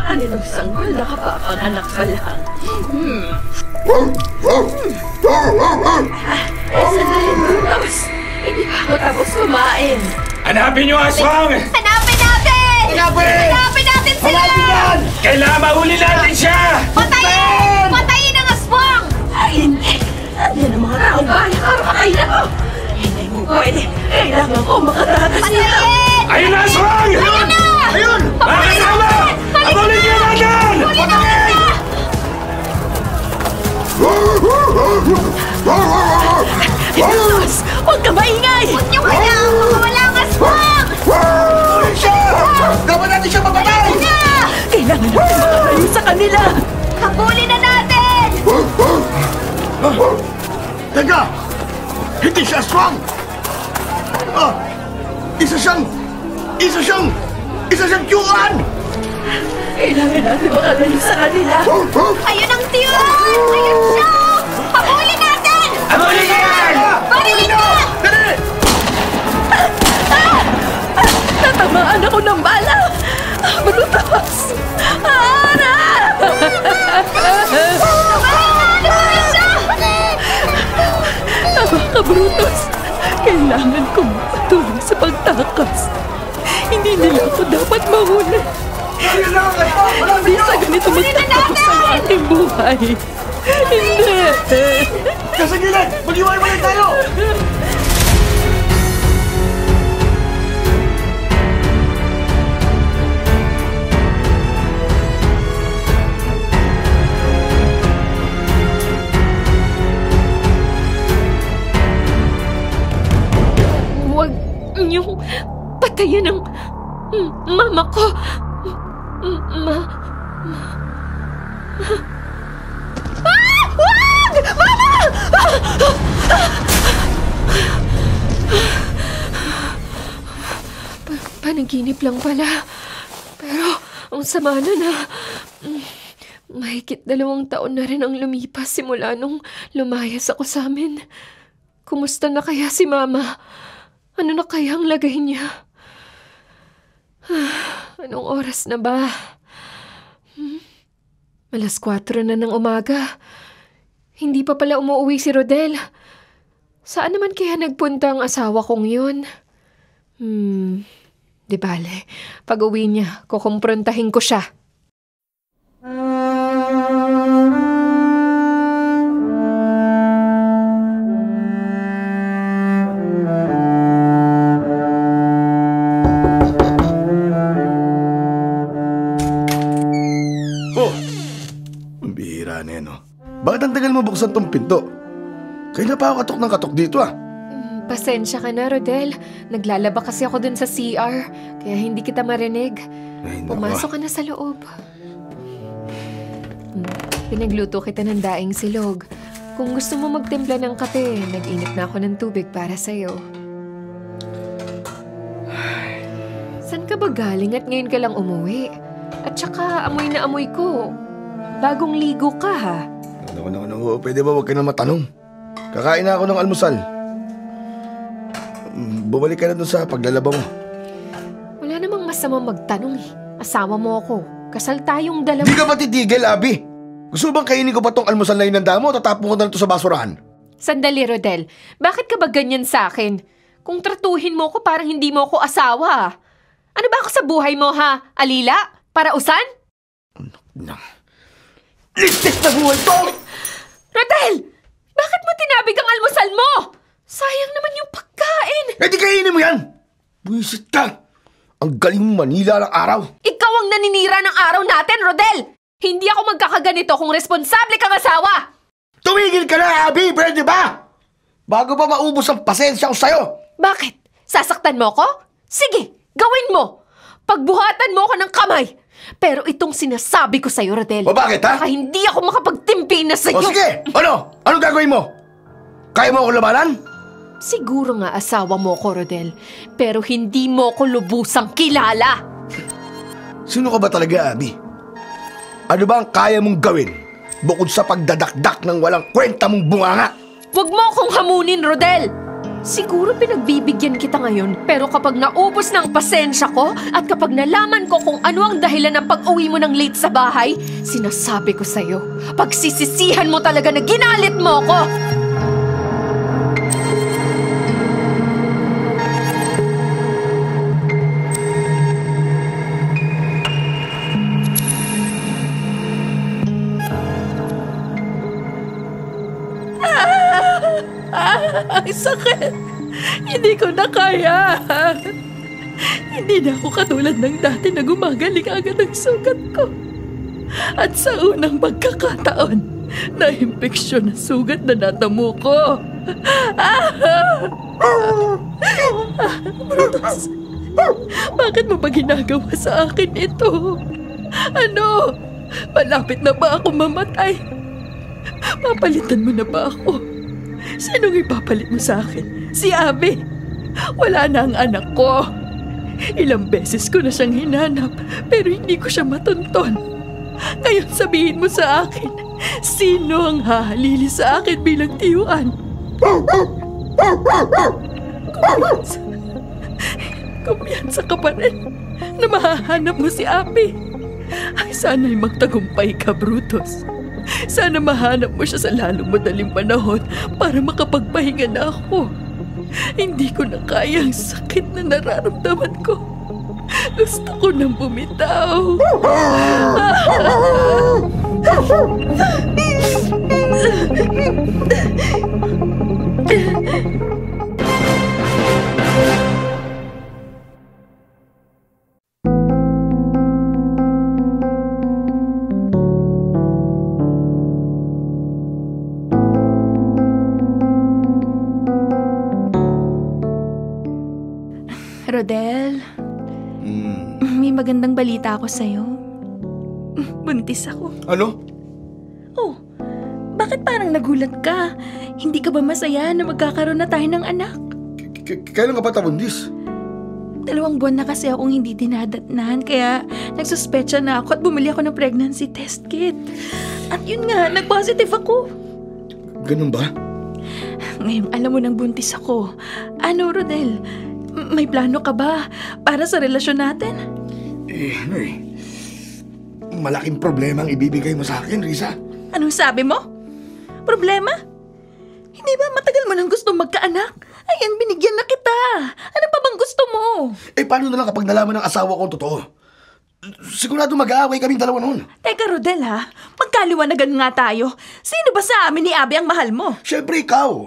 Kanilang sanggol na kapapanganak pa lang. Sandali, Brutus. Hindi pa ako tapos kumain. Hanapin niyo aswang! Hanapin natin! Hanapin natin sila! Kailangan mahuli natin siya! Patayin! Patayin ang aswang! Hindi! Yan ang mga taong bayan para patayin ako! Hindi mo pwede. Kailangan ko makatakas nila. Patayin! Ayun na aswang! Ayun na! Ayun! Mga kasama! Abulin niyo natin! Patayin! Brutus! Huwag ka maingay! Huwag niyo kailangan makawala ang aswang! Dapat natin siya mapatay! Kailangan natin makalayo sa kanila! Habulin na natin! Teka! Hindi siya aswang! Isa siyang tiyuan! Kailangan natin makalayo sa kanila! Ayun ang tiyuan! Ayun siya! Habulin natin! Abulin niyo yan! Barilin na! Dali! Natamaan ako ng bala! Brutus! Ara! Tama ka, Brutus! Kailangan kong patulong sa pagtakas. Hindi nila ako dapat mahuli. Hindi sa ganito magtatapos ang aking buhay. Hindi! Nasa gilid! Mag-iwalay tayo! Yung patayan ng mama ko. Wag! Mama! Panaginip lang pala. Pero ang sama na. Mahigit 2 taon na rin ang lumipas simula nung lumayas ako sa amin. Kumusta na kaya si Mama? Ano na kaya ang lagay niya? Anong oras na ba? 4:00 na ng umaga. Hindi pa pala umuwi si Rodel. Saan naman kaya nagpunta ang asawa kong yun? Di bale, pag uwi niya, kukumprontahin ko siya. Bakit ang tagal mo buksan tong pinto? Kaya na pa ako katok ng katok dito Pasensya ka na, Rodel. Naglalaba kasi ako dun sa CR, kaya hindi kita marinig. Pumasok ka na sa loob. Pinagluto kita ng daing silog. Kung gusto mo magtimpla ng kape, nag-init na ako ng tubig para sa'yo. San ka ba galing at ngayon ka lang umuwi? At saka amoy na amoy ko. Bagong ligo ka, ha? Naku, pwede ba huwag ka na matanong? Kakain na ako ng almusal. Bumalik ka na dun sa paglalaba mo. Wala namang masama magtanong eh. Asawa mo ako. Kasal tayong dalawa. Hindi ka ba titigil, Abby? Gusto bang kainin ko pa tong almusal na inanda mo o tatapon ko na ito sa basurahan? Sandali, Rodel. Bakit ka ba ganyan sa akin? Kung tratuhin mo ko parang hindi mo ako asawa. Ano ba ako sa buhay mo, ha? Alila? Para usan? Listik na buhay to! Rodel! Bakit mo tinabig ang almusal mo? Sayang naman yung pagkain. Eh di kainin mo yan! Buisit ka! Ang galing mo manila ng araw. Ikaw ang naninira ng araw natin, Rodel! Hindi ako magkakaganito kung responsable kang asawa! Tumigil ka na, Abby! Pwede ba? Bago pa maubos ang pasensya ko sa'yo. Bakit? Sasaktan mo ko? Sige, gawin mo! Pagbuhatan mo ko ng kamay! Pero itong sinasabi ko sa'yo, Rodel. O bakit, ha? Baka hindi ako makapagtimpi na sa'yo. O sige! Ano? Anong gagawin mo? Kaya mo ako labanan? Siguro nga asawa mo ko, Rodel. Pero hindi mo ko lubusang kilala. Sino ka ba talaga, Abby? Ano ba ang kaya mong gawin bukod sa pagdadakdak ng walang kwenta mong bunganga? Huwag mo akong hamunin, Rodel! Siguro pinagbibigyan kita ngayon, pero kapag naubos ng pasensya ko at kapag nalaman ko kung ano ang dahilan ng pag-uwi mo ng late sa bahay, sinasabi ko sa'yo, pagsisisihan mo talaga na ginalit mo ko! Ang sakit! Hindi ko na kaya! Hindi na ako katulad ng dati na gumagaling agad ang sugat ko. At sa unang pagkakataon, na-impeksyon ang sugat na natamo ko. Brutus, bakit mo ba ginagawa sa akin ito? Ano? Malapit na ba ako mamatay? Papalitan mo na ba ako? Sinong ipapalit mo sa akin? Si Abby. Wala na ang anak ko. Ilang beses ko na siyang hinanap, pero hindi ko siya matunton. Ngayon sabihin mo sa akin, sino ang hahalili sa akin bilang tiyuan? Kumpiyansa ka pa rin na mahahanap mo si Abby. Ay, sana'y magtagumpay ka, Brutus. Sana mahanap mo siya sa lalong madaling panahon para makapagpahinga na ako. Hindi ko na kaya ang sakit na nararamdaman ko. Gusto ko nang bumitaw. Rodel, may magandang balita ako sa'yo. Buntis ako. Ano? Oh, bakit parang nagulat ka? Hindi ka ba masaya na magkakaroon na tayo ng anak? Kailan ka pa tabundis? 2 buwan na kasi akong hindi dinadatnan, kaya nagsuspecha na ako at bumili ako ng pregnancy test kit. At yun nga, nag-positive ako. Ganun ba? Ngayon, alam mo nang buntis ako. Ano, Rodel? May plano ka ba para sa relasyon natin? Malaking problema ang ibibigay mo sa akin, Risa. Anong sabi mo? Problema? Hindi ba matagal mo nang gusto magkaanak? Ayan, binigyan na kita. Ano pa bang gusto mo? Paano na lang kapag nalaman ng asawa ko ang totoo? Sigurado mag-aaway kaming dalawa noon. Teka, Rodel ha? Magkaliwanagan nga tayo. Sino ba sa amin ni Abby ang mahal mo? Siyempre ikaw.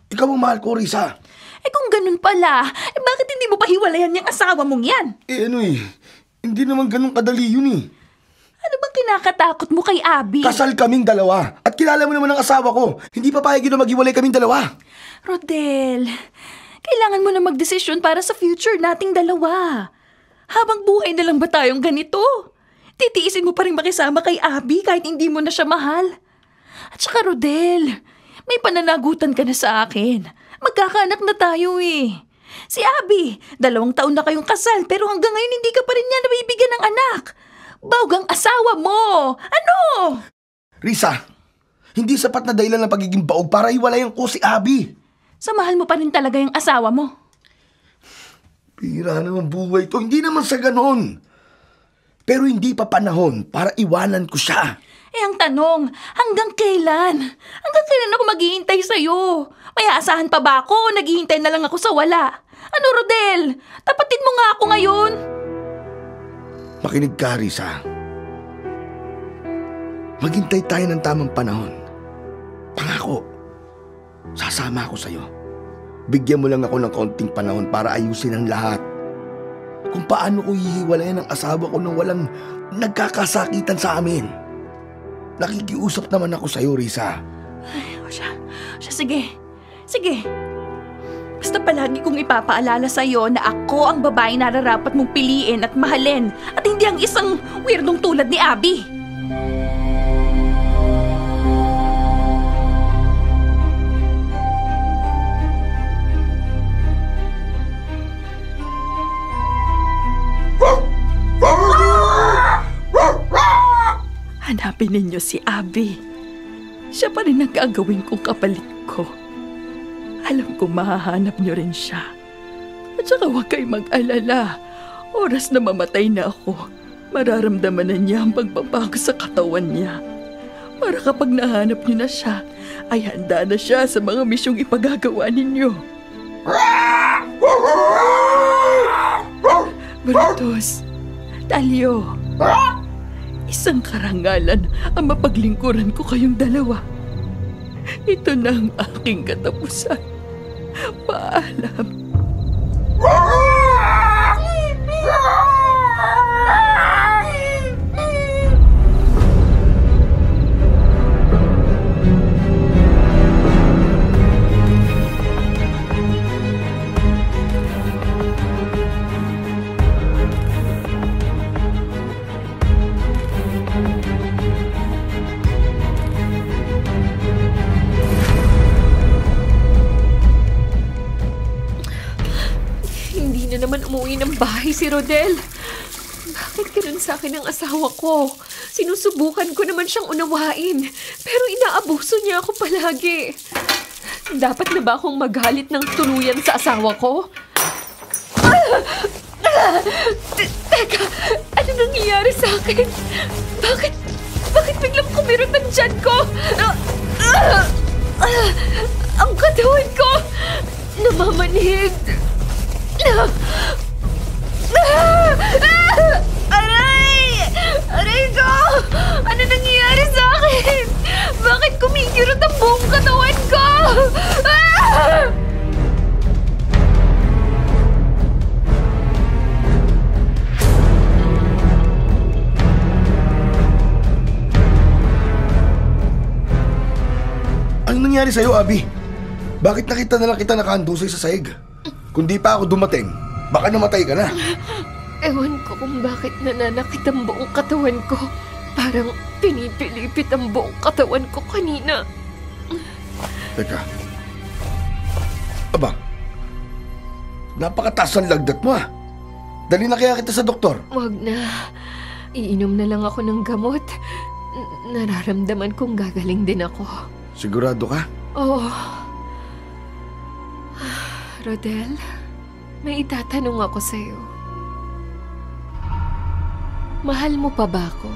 Ikaw ang mahal ko, Risa. Kung ganun pala, bakit hindi mo pa hiwalayan yung asawa mong yan? Hindi naman ganun kadali yun Ano bang kinakatakot mo kay Abby? Kasal kaming dalawa. At kilala mo naman ang asawa ko. Hindi papayag na maghiwalay kaming dalawa. Rodel, kailangan mo na magdesisyon para sa future nating dalawa. Habang buhay na lang ba tayong ganito? Titiisin mo pa rin makisama kay Abby kahit hindi mo na siya mahal. At saka Rodel, may pananagutan ka na sa akin. Magkakaanak na tayo Si Abby, 2 taon na kayong kasal pero hanggang ngayon hindi ka pa rin niya nabibigyan ng anak. Bawgang asawa mo! Ano? Risa, hindi sapat na dahilan ng pagiging baog para hiwalayan ko si Abby. Samahan mo pa rin talaga yung asawa mo. Pira naman buhay to. Hindi naman sa ganon. Pero hindi pa panahon para iwanan ko siya. Ang tanong, hanggang kailan? Hanggang kailan ako maghihintay sa'yo? May aasahan pa ba ako? Naghihintay na lang ako sa wala. Ano, Rodel? Tapatin mo nga ako ngayon. Makinig ka, Risa. Maghintay tayo ng tamang panahon. Pangako, sasama ako sa'yo. Bigyan mo lang ako ng konting panahon para ayusin ang lahat. Kung paano ko hihiwalayan ang asawa ko nang walang nagkakasakitan sa amin. Nakikiusap naman ako sa'yo, Risa. Sige. Basta palagi kong ipapaalala sa'yo na ako ang babae nararapat mong piliin at mahalin at hindi ang isang weirdong tulad ni Abby. Hanapin ninyo si Abby. Siya pa rin ang gagawin kong kapalit ko. Alam ko mahahanap niyo rin siya. At saka huwag kayo mag-alala. Oras na mamatay na ako, mararamdaman na niya ang pagbabago sa katawan niya. Para kapag nahanap niyo na siya, ay handa na siya sa mga misyong ipagagawa ninyo. Brutus, Talio, isang karangalan ang mapaglingkuran ko kayong dalawa. Ito na ang aking katapusan. Paalam. Naman umuwi ng bahay si Rodel. Bakit ganun sa akin ang asawa ko? Sinusubukan ko naman siyang unawain, pero inaabuso niya ako palagi. Dapat na ba akong magalit ng tuluyan sa asawa ko? Teka, ano nangyayari sa akin? Bakit biglang kumirot ang tiyan ko? Ang katawan ko namamanhid. Aray! Aray ko! Ano nangyayari sa akin? Bakit kumikirot ang buong katawan ko? Anong nangyari sa'yo, Abby? Bakit nakita na lang kita nakahandusay sa sahig? Kung di pa ako dumating, Baka namatay ka na. Ewan ko kung bakit nananakit ang buong katawan ko. Parang pinipilipit ang buong katawan ko kanina. Teka. Aba, napakataas ang lagnat mo ah. Dali na kaya kita sa doktor. Wag na. Iinom na lang ako ng gamot. Nararamdaman kong gagaling din ako. Sigurado ka? Oo. Rodel, may itatanong ako sa'yo. Mahal mo pa ba ako?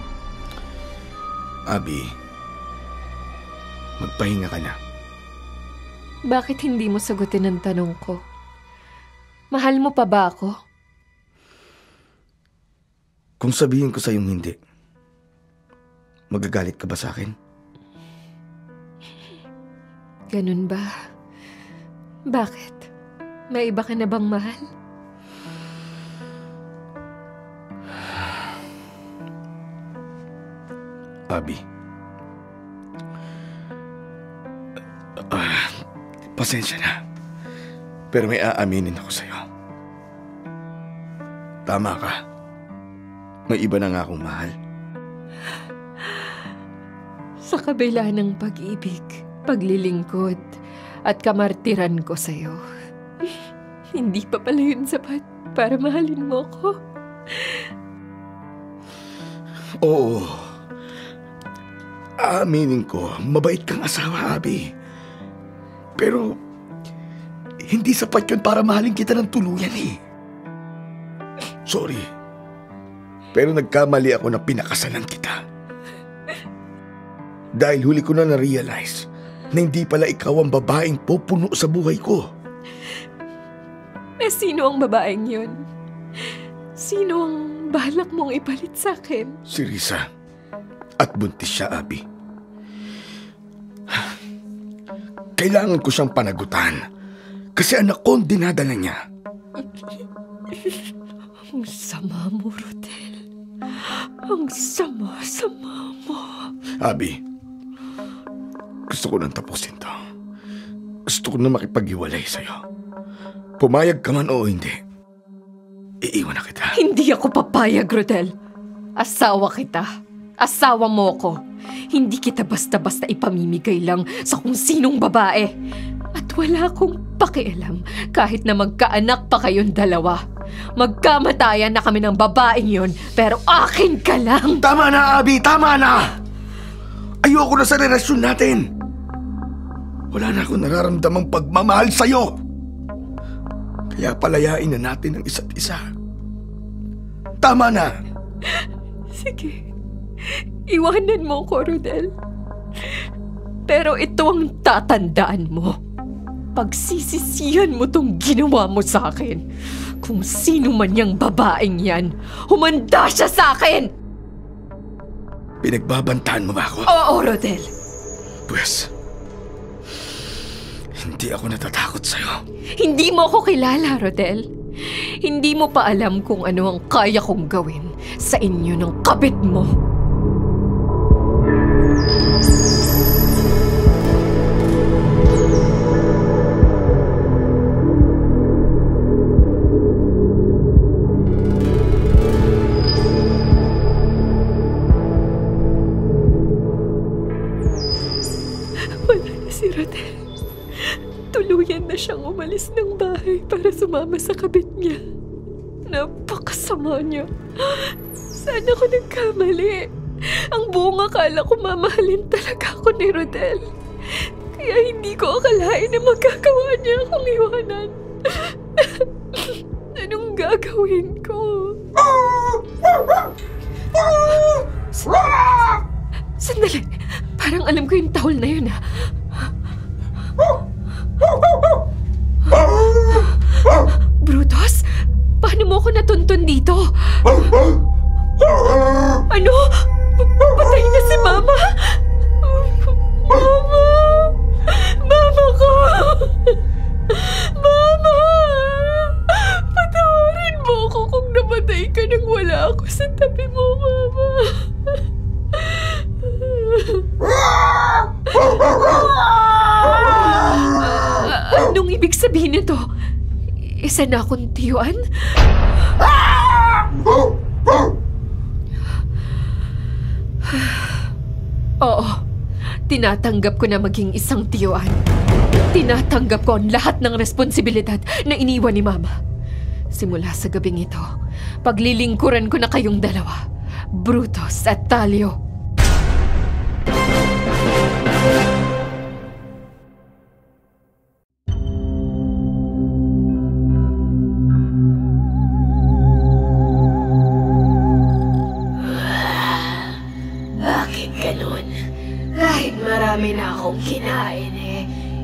Abby, magpahinga ka na. Bakit hindi mo sagutin ang tanong ko? Mahal mo pa ba ako? Kung sabihin ko sa'yong hindi, magagalit ka ba sa akin? Ganun ba? Bakit? May iba ka na bang mahal? Abby, pasensya na. Pero may aaminin ako sa'yo. Tama ka. May iba na nga akong mahal. Sa kabila ng pag-ibig, paglilingkod, at kamartiran ko sa'yo, hindi pa pala yun sapat para mahalin mo ako. Oo. Aaminin ko, mabait kang asawa, Abby. Pero, hindi sapat yun para mahalin kita ng tuluyan eh. Sorry. Pero nagkamali ako na pinakasalan kita. Dahil huli ko na na-realize na hindi pala ikaw ang babaeng pupuno sa buhay ko. Eh, sino ang babaeng yun? Sino ang balak mong ipalit sa akin? Si Risa. At buntis siya, Abby. Kailangan ko siyang panagutan. Kasi anak ko ang dinadala niya. Ang sama mo, Rodel. Ang sama-sama mo. Abby, gusto ko nang tapusin to. Gusto ko na makipag-iwalay sa'yo. Pumayag ka man o hindi, iiwan na kita. Hindi ako papayag, Rodel. Asawa kita. Asawa mo ko. Hindi kita basta-basta ipamimigay lang sa kung sinong babae. At wala akong pakialam kahit na magkaanak pa kayong dalawa. Magkamatayan na kami ng babaeng yon, pero akin ka lang. Tama na, Abby! Tama na! Ayoko na sa relasyon natin. Wala na akong nararamdamang pagmamahal sa'yo. Kaya palayain na natin ang isa't isa. Tama na! Sige. Iwanan mo ko, Rodel. Pero ito ang tatandaan mo. Pagsisisihan mo tong ginawa mo sa akin. Kung sino man yang babaeng yan, humanda siya sa akin! Pinagbabantaan mo ba ako? Oo, Rodel. Pues, hindi ako natatakot sa'yo. Hindi mo ako kilala, Rodel. Hindi mo pa alam kung ano ang kaya kong gawin sa inyo ng kabit mo. Wala na si Rodel. Tuluyan na siyang umalis ng bahay para sumama sa kabit niya. Napakasama niya. Saan ako nagkamali? Ang buong akala ko mamahalin talaga ako ni Rodel. Kaya hindi ko akalain na magagawa niya akong iwanan. Anong gagawin ko? Sandali. Parang alam ko yung tahol na yun, ha? Brutus? Paano mo ako natuntun dito? Ano? Patay na si Mama? Mama! Mama ko! Mama! Patawarin mo ako kung namatay ka nang wala ako sa tabi mo, Mama. Anong ibig sabihin nito? isa na akong tiyuan? Oo, tinatanggap ko na maging isang tiyuan. Tinatanggap ko ang lahat ng responsibilidad na iniwan ni Mama. Simula sa gabing ito, paglilingkuran ko na kayong dalawa, Brutus at Talio. Bakit ganun? Kahit marami na akong kinain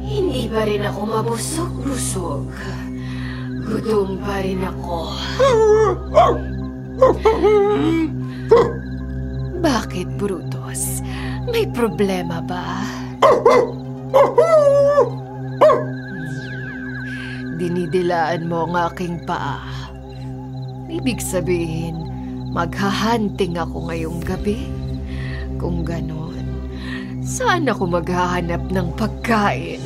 hindi pa rin ako mabusog-busog. Gutom pa rin ako. Bakit, Brutus? May problema ba? Dinidilaan mo ang aking paa. Ibig sabihin, maghahunting ako ngayong gabi? Kung ganon, saan ako maghahanap ng pagkain?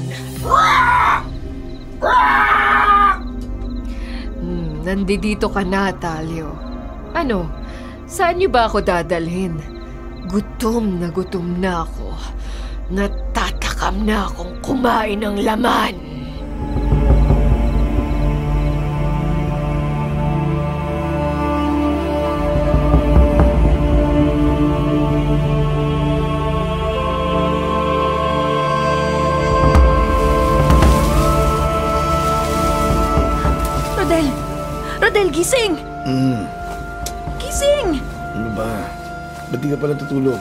Nandito ka na, Talio. Ano? Saan niyo ba ako dadalhin? Gutom na ako. Natatakam na akong kumain ng laman. Rodel, gising! Gising! Ano ba? Ba't di ka pala tutulog?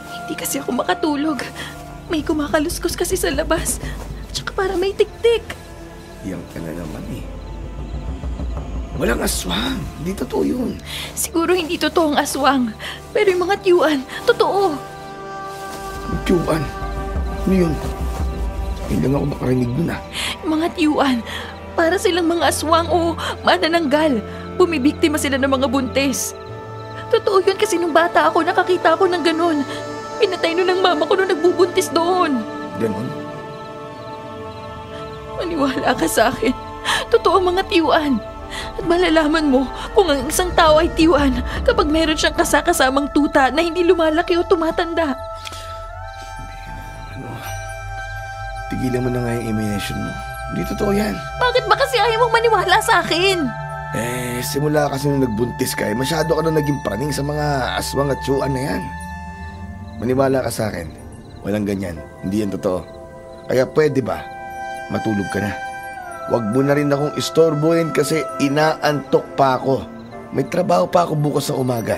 Hindi kasi ako makatulog. May kumakaluskos kasi sa labas. Tsaka para may tiktik. Yan ka na naman eh. Walang aswang. Hindi totoo yun. Siguro hindi totoo ang aswang. Pero yung mga tiyuan, totoo. Tiyuan? Ano yun? Hindi lang ako makarinig dun ah. Yung mga tiyuan, para silang mga aswang o manananggal. Bumibiktima sila ng mga buntis. Totoo yun kasi nung bata ako, nakakita ako ng ganun. Pinatay nun ng mama ko nung nagbubuntis doon. Ganon? Maniwala ka sa akin. Totoo ang mga tiyuan. At malalaman mo kung ang isang tao ay tiyuan kapag meron siyang kasakasamang tuta na hindi lumalaki o tumatanda. Ano? Tigilan mo na nga yung imagination mo. Hindi totoo yan. Bakit ba kasi ayaw mong maniwala sa akin? Simula kasi nung nagbuntis ka, masyado ka na naging praning sa mga aswang at tiyuan na yan. Maniwala ka sa akin. Walang ganyan. Hindi yan totoo. Kaya pwede ba? Matulog ka na. Huwag mo na rin akong istorbohin kasi inaantok pa ako. May trabaho pa ako bukas sa umaga.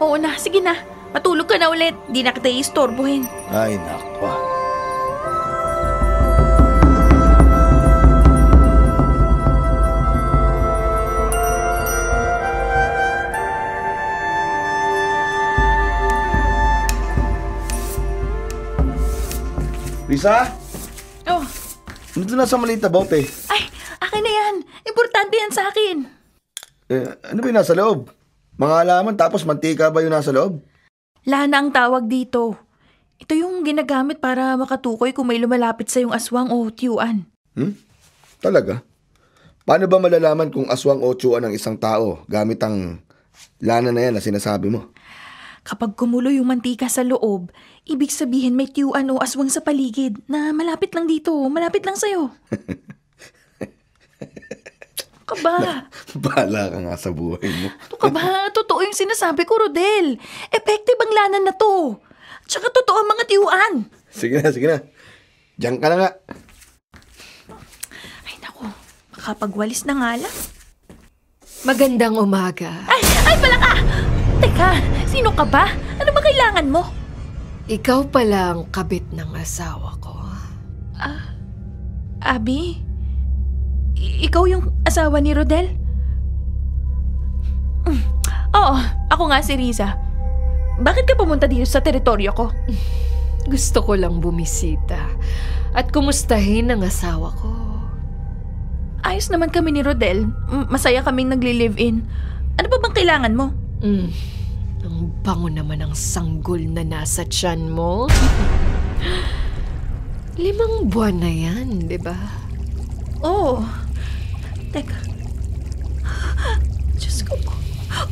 Oo na, sige na. Matulog ka na ulit. Di na kita istorbohin. Ay, nako. Lisa? Oh. Nandito na sa maliit na bote. Ay, akin na yan. Importante yan sa akin. Ano ba yung nasa loob? Mga halaman tapos mantika ba yung nasa loob? Lana ang tawag dito. Ito yung ginagamit para makatukoy kung may lumalapit sa yung aswang o tiyuan. Talaga? Paano ba malalaman kung aswang o tiyuan ng isang tao gamit ang lana na yan na sinasabi mo? Kapag kumulo yung mantika sa loob, ibig sabihin may tiyuan o aswang sa paligid na malapit lang dito, malapit lang sa'yo. Kaba? Bahala ka nga sa buhay mo. Kaba, totoo yung sinasabi ko, Rodel. Effective ang lanan na to. Tsaka totoo ang mga tiyuan. Sige na. Diyan ka na nga. Ay naku, makapagwalis na nga lang. Magandang umaga. Ay pala ka! Teka, sino ka ba? Ano ba kailangan mo? Ikaw pala ang kabit ng asawa ko. Abby? Ikaw yung asawa ni Rodel? Oo, ako nga si Riza. Bakit ka pumunta dito sa teritoryo ko? Gusto ko lang bumisita at kumustahin ang asawa ko. Ayos naman kami ni Rodel. Masaya kaming nagli-live-in. Ano ba bang kailangan mo? Ang bango naman ang sanggol na nasa tiyan mo. 5 buwan na yan, di ba? Oo. Teka. Diyos ko po.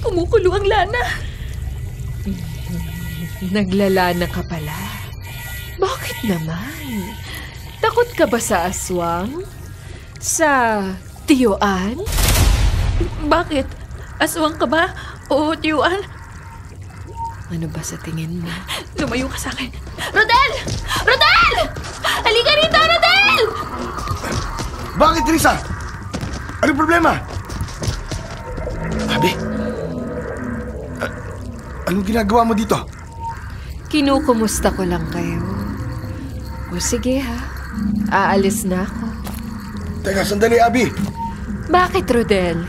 Kumukulo ang lana. Naglalana ka pala. Bakit naman? Takot ka ba sa aswang? Sa tiyuan? Bakit? Aswang ka ba? O tiyuan? Ano ba sa tingin mo? Lumayo ka sa akin. Rodel! Rodel! Halika rito, Rodel! Bakit, Teresa? Ano problema? Abi? Anong ginagawa mo dito? Kinukumusta ko lang kayo. O sige ha, aalis na ako. Teka, sandali, Abi. Bakit, Rodel?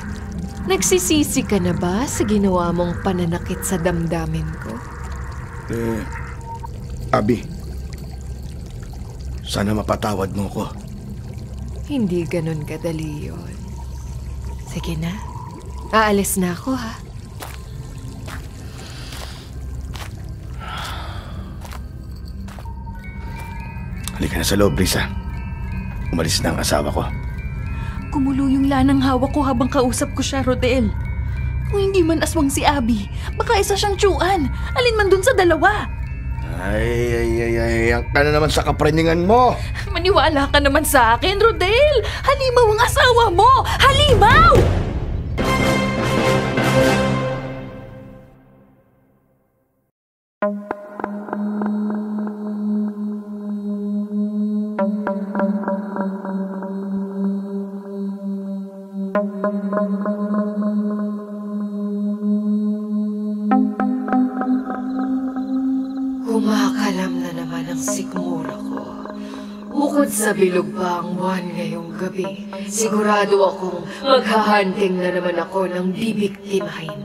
Nagsisisi ka na ba sa ginawa mong pananakit sa damdamin ko? Abi, sana mapatawad mo ko. Hindi ganun kadali yun. Sige na, aalis na ako ha. Halika na sa loob, Risa. Umalis na ang asawa ko. Kumulo yung lanang hawak ko habang kausap ko siya, Rodel. Kung hindi man aswang si Abby, baka isa siyang tiyuan. Alin man dun sa dalawa. Ay, ang ka na naman sa kapraningan mo. Maniwala ka naman sa akin, Rodel. Halimaw ang asawa mo! Halimaw! Kumakalam na naman ang sikmura ko. Bukod sa bilog pa ang buwan ngayong gabi, sigurado akong maghahunting na naman ako ng bibiktimahin.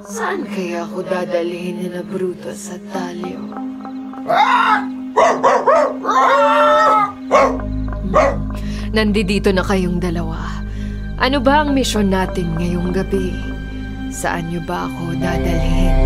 Saan kaya ako dadalhin ni na Brutus at Talio? Nandito na kayong dalawa. Ano ba ang misyon natin ngayong gabi? Saan niyo ba ako dadalhin?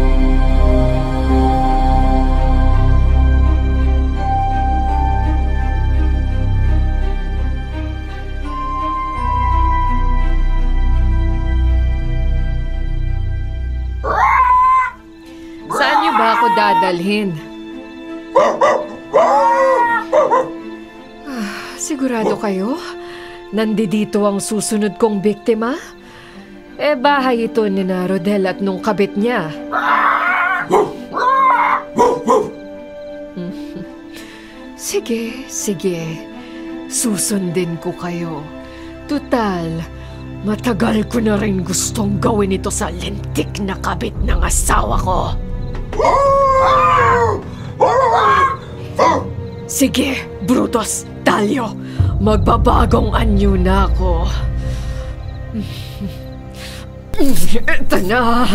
Saan niyo ba ako dadalhin? Sigurado kayo? Nandito ang susunod kong biktima? Bahay ito ni na Rodel at nung kabit niya. Sige. Susundin ko kayo. Tutal, matagal ko na rin gustong gawin ito sa lintik na kabit ng asawa ko. Sige, Brutus, Talio, magbabagong anyo na ako. Ito na.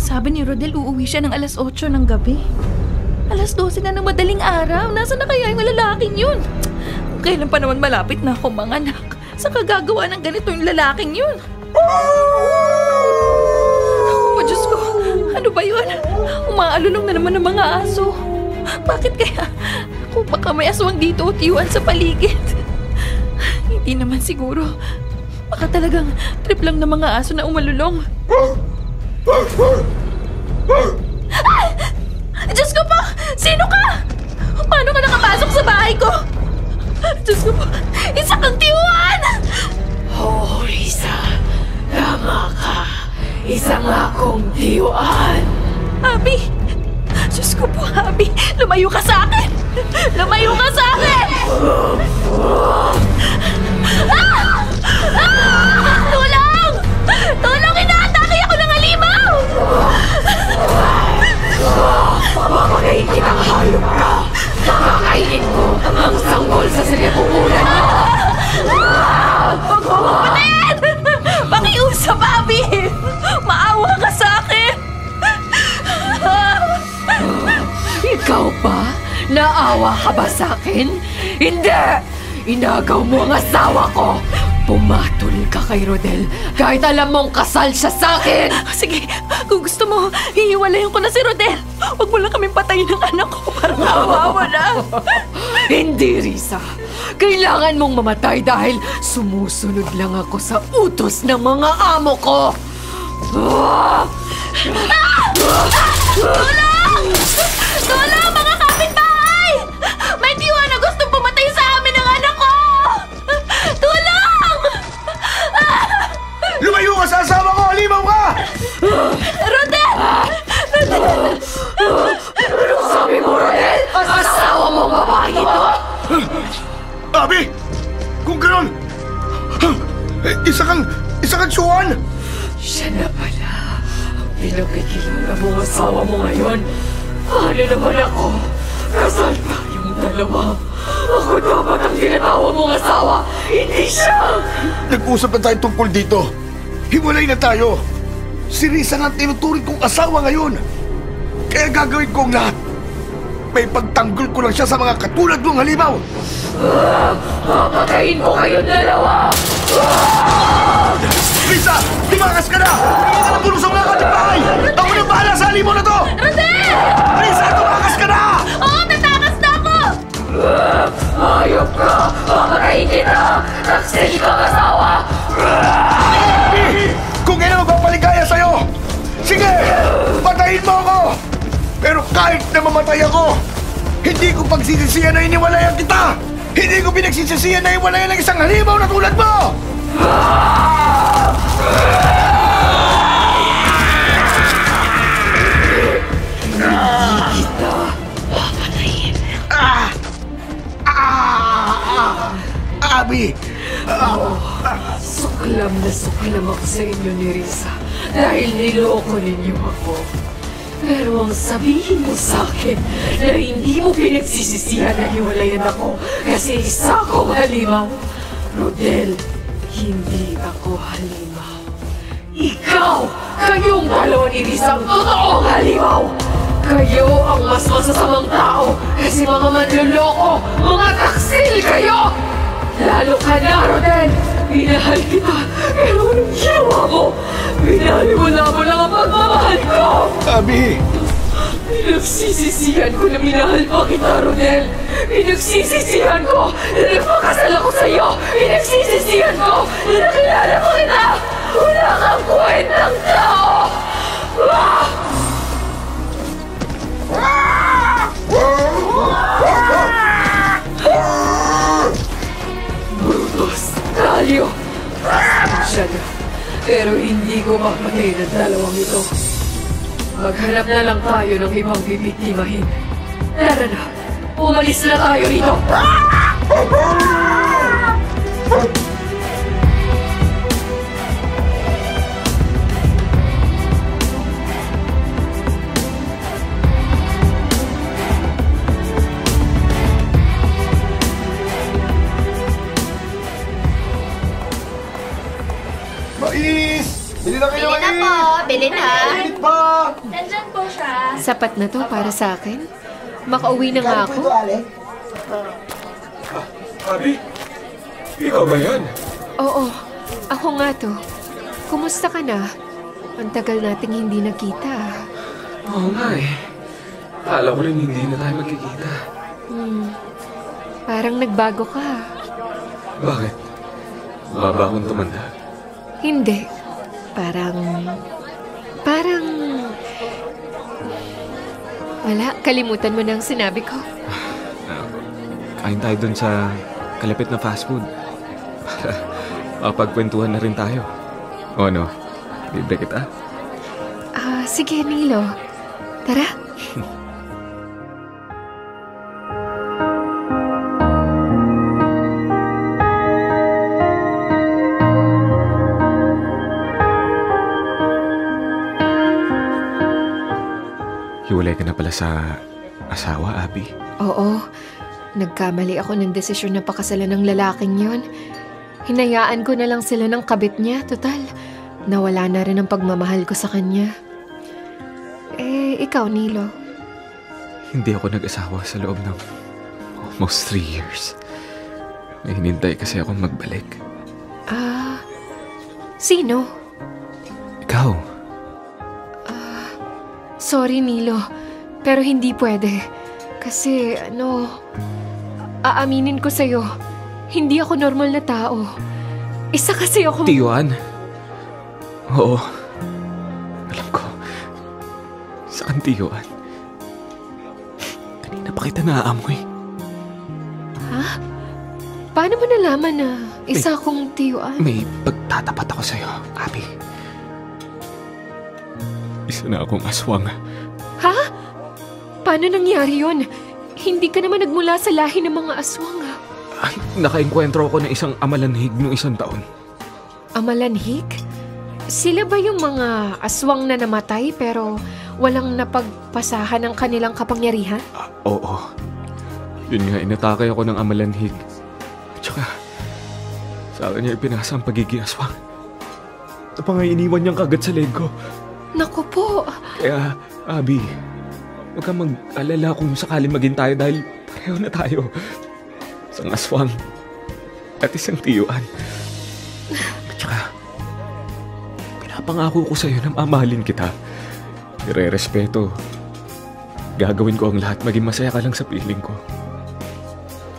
Sabi ni Rodel, uuwi siya ng alas 8 ng gabi. Alas 12 na ng madaling araw. Nasaan na kaya yung lalaking yun? Kung kailan pa naman malapit na ako manganak, saan ka gagawa ng ganito yung lalaking yun? Oh, Diyos ko. Ano ba yun? Umaalulong na naman ng mga aso. Bakit kaya? Kung baka may aswang dito o tiyuan sa paligid. Hindi naman siguro. Baka talagang trip lang ng mga aso na umalulong. Ah! Diyos ko po! Sino ka? Paano ka nakapasok sa bahay ko? Diyos ko po! Isa kang tiyuan! Oh, Risa. Tama ka. Isa nga akong tiyuan. Abby! Diyos ko po, Abby! Lumayo ka sa akin! Lumayo ka sa akin! Ah! Ah! Tulong! Tulong! Inaatake ako ng halimaw! Papapagayin kitang hayop ka! Kakakainin mo ang sanggol sa sinapupunan mo! Pagpapatid! Pakiusap, Abby! Maawa ka sa akin! Ikaw ba? Naawa ka ba sa akin? akin? Hindi! Inagaw mo ang asawa ko! Pumatol ka kay Rodel kahit alam mong kasal siya sa akin! Sige, kung gusto mo, hihiwalayan ko na si Rodel. Huwag mo lang kaming patayin ng anak ko para maawa na. Hindi, Risa. Kailangan mong mamatay dahil sumusunod lang ako sa utos ng mga amo ko! Tulong! Tulong, mga kapitbahay! May tiyuan na gustong pumatay sa amin ng anak ko! Tulong! Lumayo ka sa asawa ko! Halimaw ka! Rodel! Anong sabi mo, Rodel? Asawa mong babae ito? Abi! Kung gano'n! Isa kang tsuwan! Siya na pala. Pinakikilala mo ang asawa mo ngayon. Paano naman ako? Kasal pa yung dalawa. Ako dapat ang tinatawa mong asawa, hindi siya! Nag-usap na tayo tungkol dito. Hiwalay na tayo. Si Risa nga ang tinuturing kong asawa ngayon. Kaya gagawin ko ang lahat. May pagtanggol ko lang siya sa mga katulad mong halimaw. Papatayin ko kayong dalawa! Risa! Tumakas ka na! Hindi ka na puno sa mga katibahay! Ako na bahala sa halimaw na to! Rodel! Risa! Tumakas ka na! Oo, tatakas na ako! Ayop ka! Papatayin kita! Taksil kang asawa! Kung yan ang magpapaligaya sa'yo, sige! Patayin mo ako! Pero kahit na mamatay ako, hindi ko pagsisisihan na iniwalayan kita! Hindi ko pinagsisisihan na iwalayan ng isang halimaw na tulad mo! Hindi kita papatayin. Abi! Suklam na suklam ako sa inyo ni Risa dahil niloko ninyo ako. Pero ang sabihin mo sa akin na hindi mo pinagsisisihan na hiwalayan ako kasi isa akong halimaw. Rodel, hindi ako halimaw. Ikaw! Kayong dalawa ni Risa ang totoong halimaw! Kayo ang mas masasamang tao kasi mga manloloko, mga taksil kayo! Lalo ka na, Rodel! Minahal kita, pero anong ginawa mo? Pinaliwala mo lang ang pagmamahal ko! Abi! Pinagsisisihan ko na minahal pa kita, Rodel! Pinagsisisihan ko na nagpakasal ako sa'yo! Pinagsisisihan ko na nakilala ko kita! Wala kang kwentang tao! Brutus! Talyo! Siya na. Pero hindi ko mapatay ng dalawang ito. Maghanap na lang tayo ng ibang bibiktimahin. Tara na! Umalis na tayo rito! Mais! Bili na kayo, Bili na mais! po, bili na. Mainit pa! Nandyan po siya. Sapat na to para sa akin. Makauwi na nga ako. Abi, ikaw ba yan? Oo, ako nga to. Kumusta ka na? Ang tagal nating hindi nakita. Oo nga eh. Akala ko rin hindi na tayo magkikita. Parang nagbago ka. Bakit? Baba akong tumanda. Hindi. Parang... Wala, kalimutan mo na ang sinabi ko. Kain tayo dun sa kalapit na fast food. Para mapagkwentuhan na rin tayo. O ano? Libre kita? Sige, Nilo. Tara. Hiwalay ka na pala sa asawa, Abby. Oo. Nagkamali ako ng desisyon na pakasalan ng lalaking yon. Hinayaan ko na lang sila ng kabit niya. Total, nawala na rin ang pagmamahal ko sa kanya. Ikaw, Nilo. Hindi ako nag-asawa sa loob ng Almost 3 years. May hinintay kasi akong magbalik. Sino? Ikaw. Sorry, Milo. Pero hindi pwede. Kasi, aaminin ko sa'yo, hindi ako normal na tao. Isa kasi ako... Tiyuan? Oo. Alam ko. Saan Tiyuan? Kanina pa kita naaamoy. Ha? Paano mo nalaman na isa akong tiyuan? May pagtatapat ako sa'yo, Abby. Isa na akong aswang. Ha? Paano nangyari yun? Hindi ka naman nagmula sa lahi ng mga aswang, ha? Nakaengkwentro ako ng isang amalanhig noong 1 taon. Amalanhig? Sila ba yung mga aswang na namatay pero walang napagpasahan ng kanilang kapangyarihan? Oo. Yun nga, inatake ako ng amalanhig. Tsaka, sa akin niya ipinasa ang pagiging aswang. Tapos nga iniwan niyang kagad sa leg ko. Naku po. Kaya, Abby, huwag kang mag-alala kung sakaling maging tayo dahil pareho na tayo. Isang aswang at isang tiyuan. At saka, pinapangako ko sa'yo na mamahalin kita. Ire-respeto. Gagawin ko ang lahat maging masaya ka lang sa piling ko.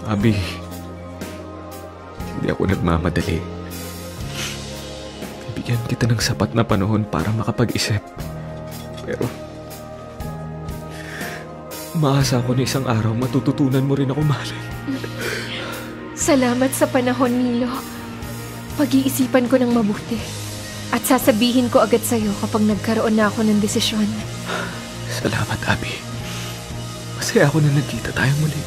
Abby, hindi ako nagmamadali. Bigyan kita ng sapat na panahon para makapag-isip. Pero, umaasa ako na isang araw matututunan mo rin ako mahalin. Salamat sa panahon, Milo. Pag-iisipan ko ng mabuti. At sasabihin ko agad sa'yo kapag nagkaroon na ako ng desisyon. Salamat, Abby. Masaya ako na nagkita tayo muli.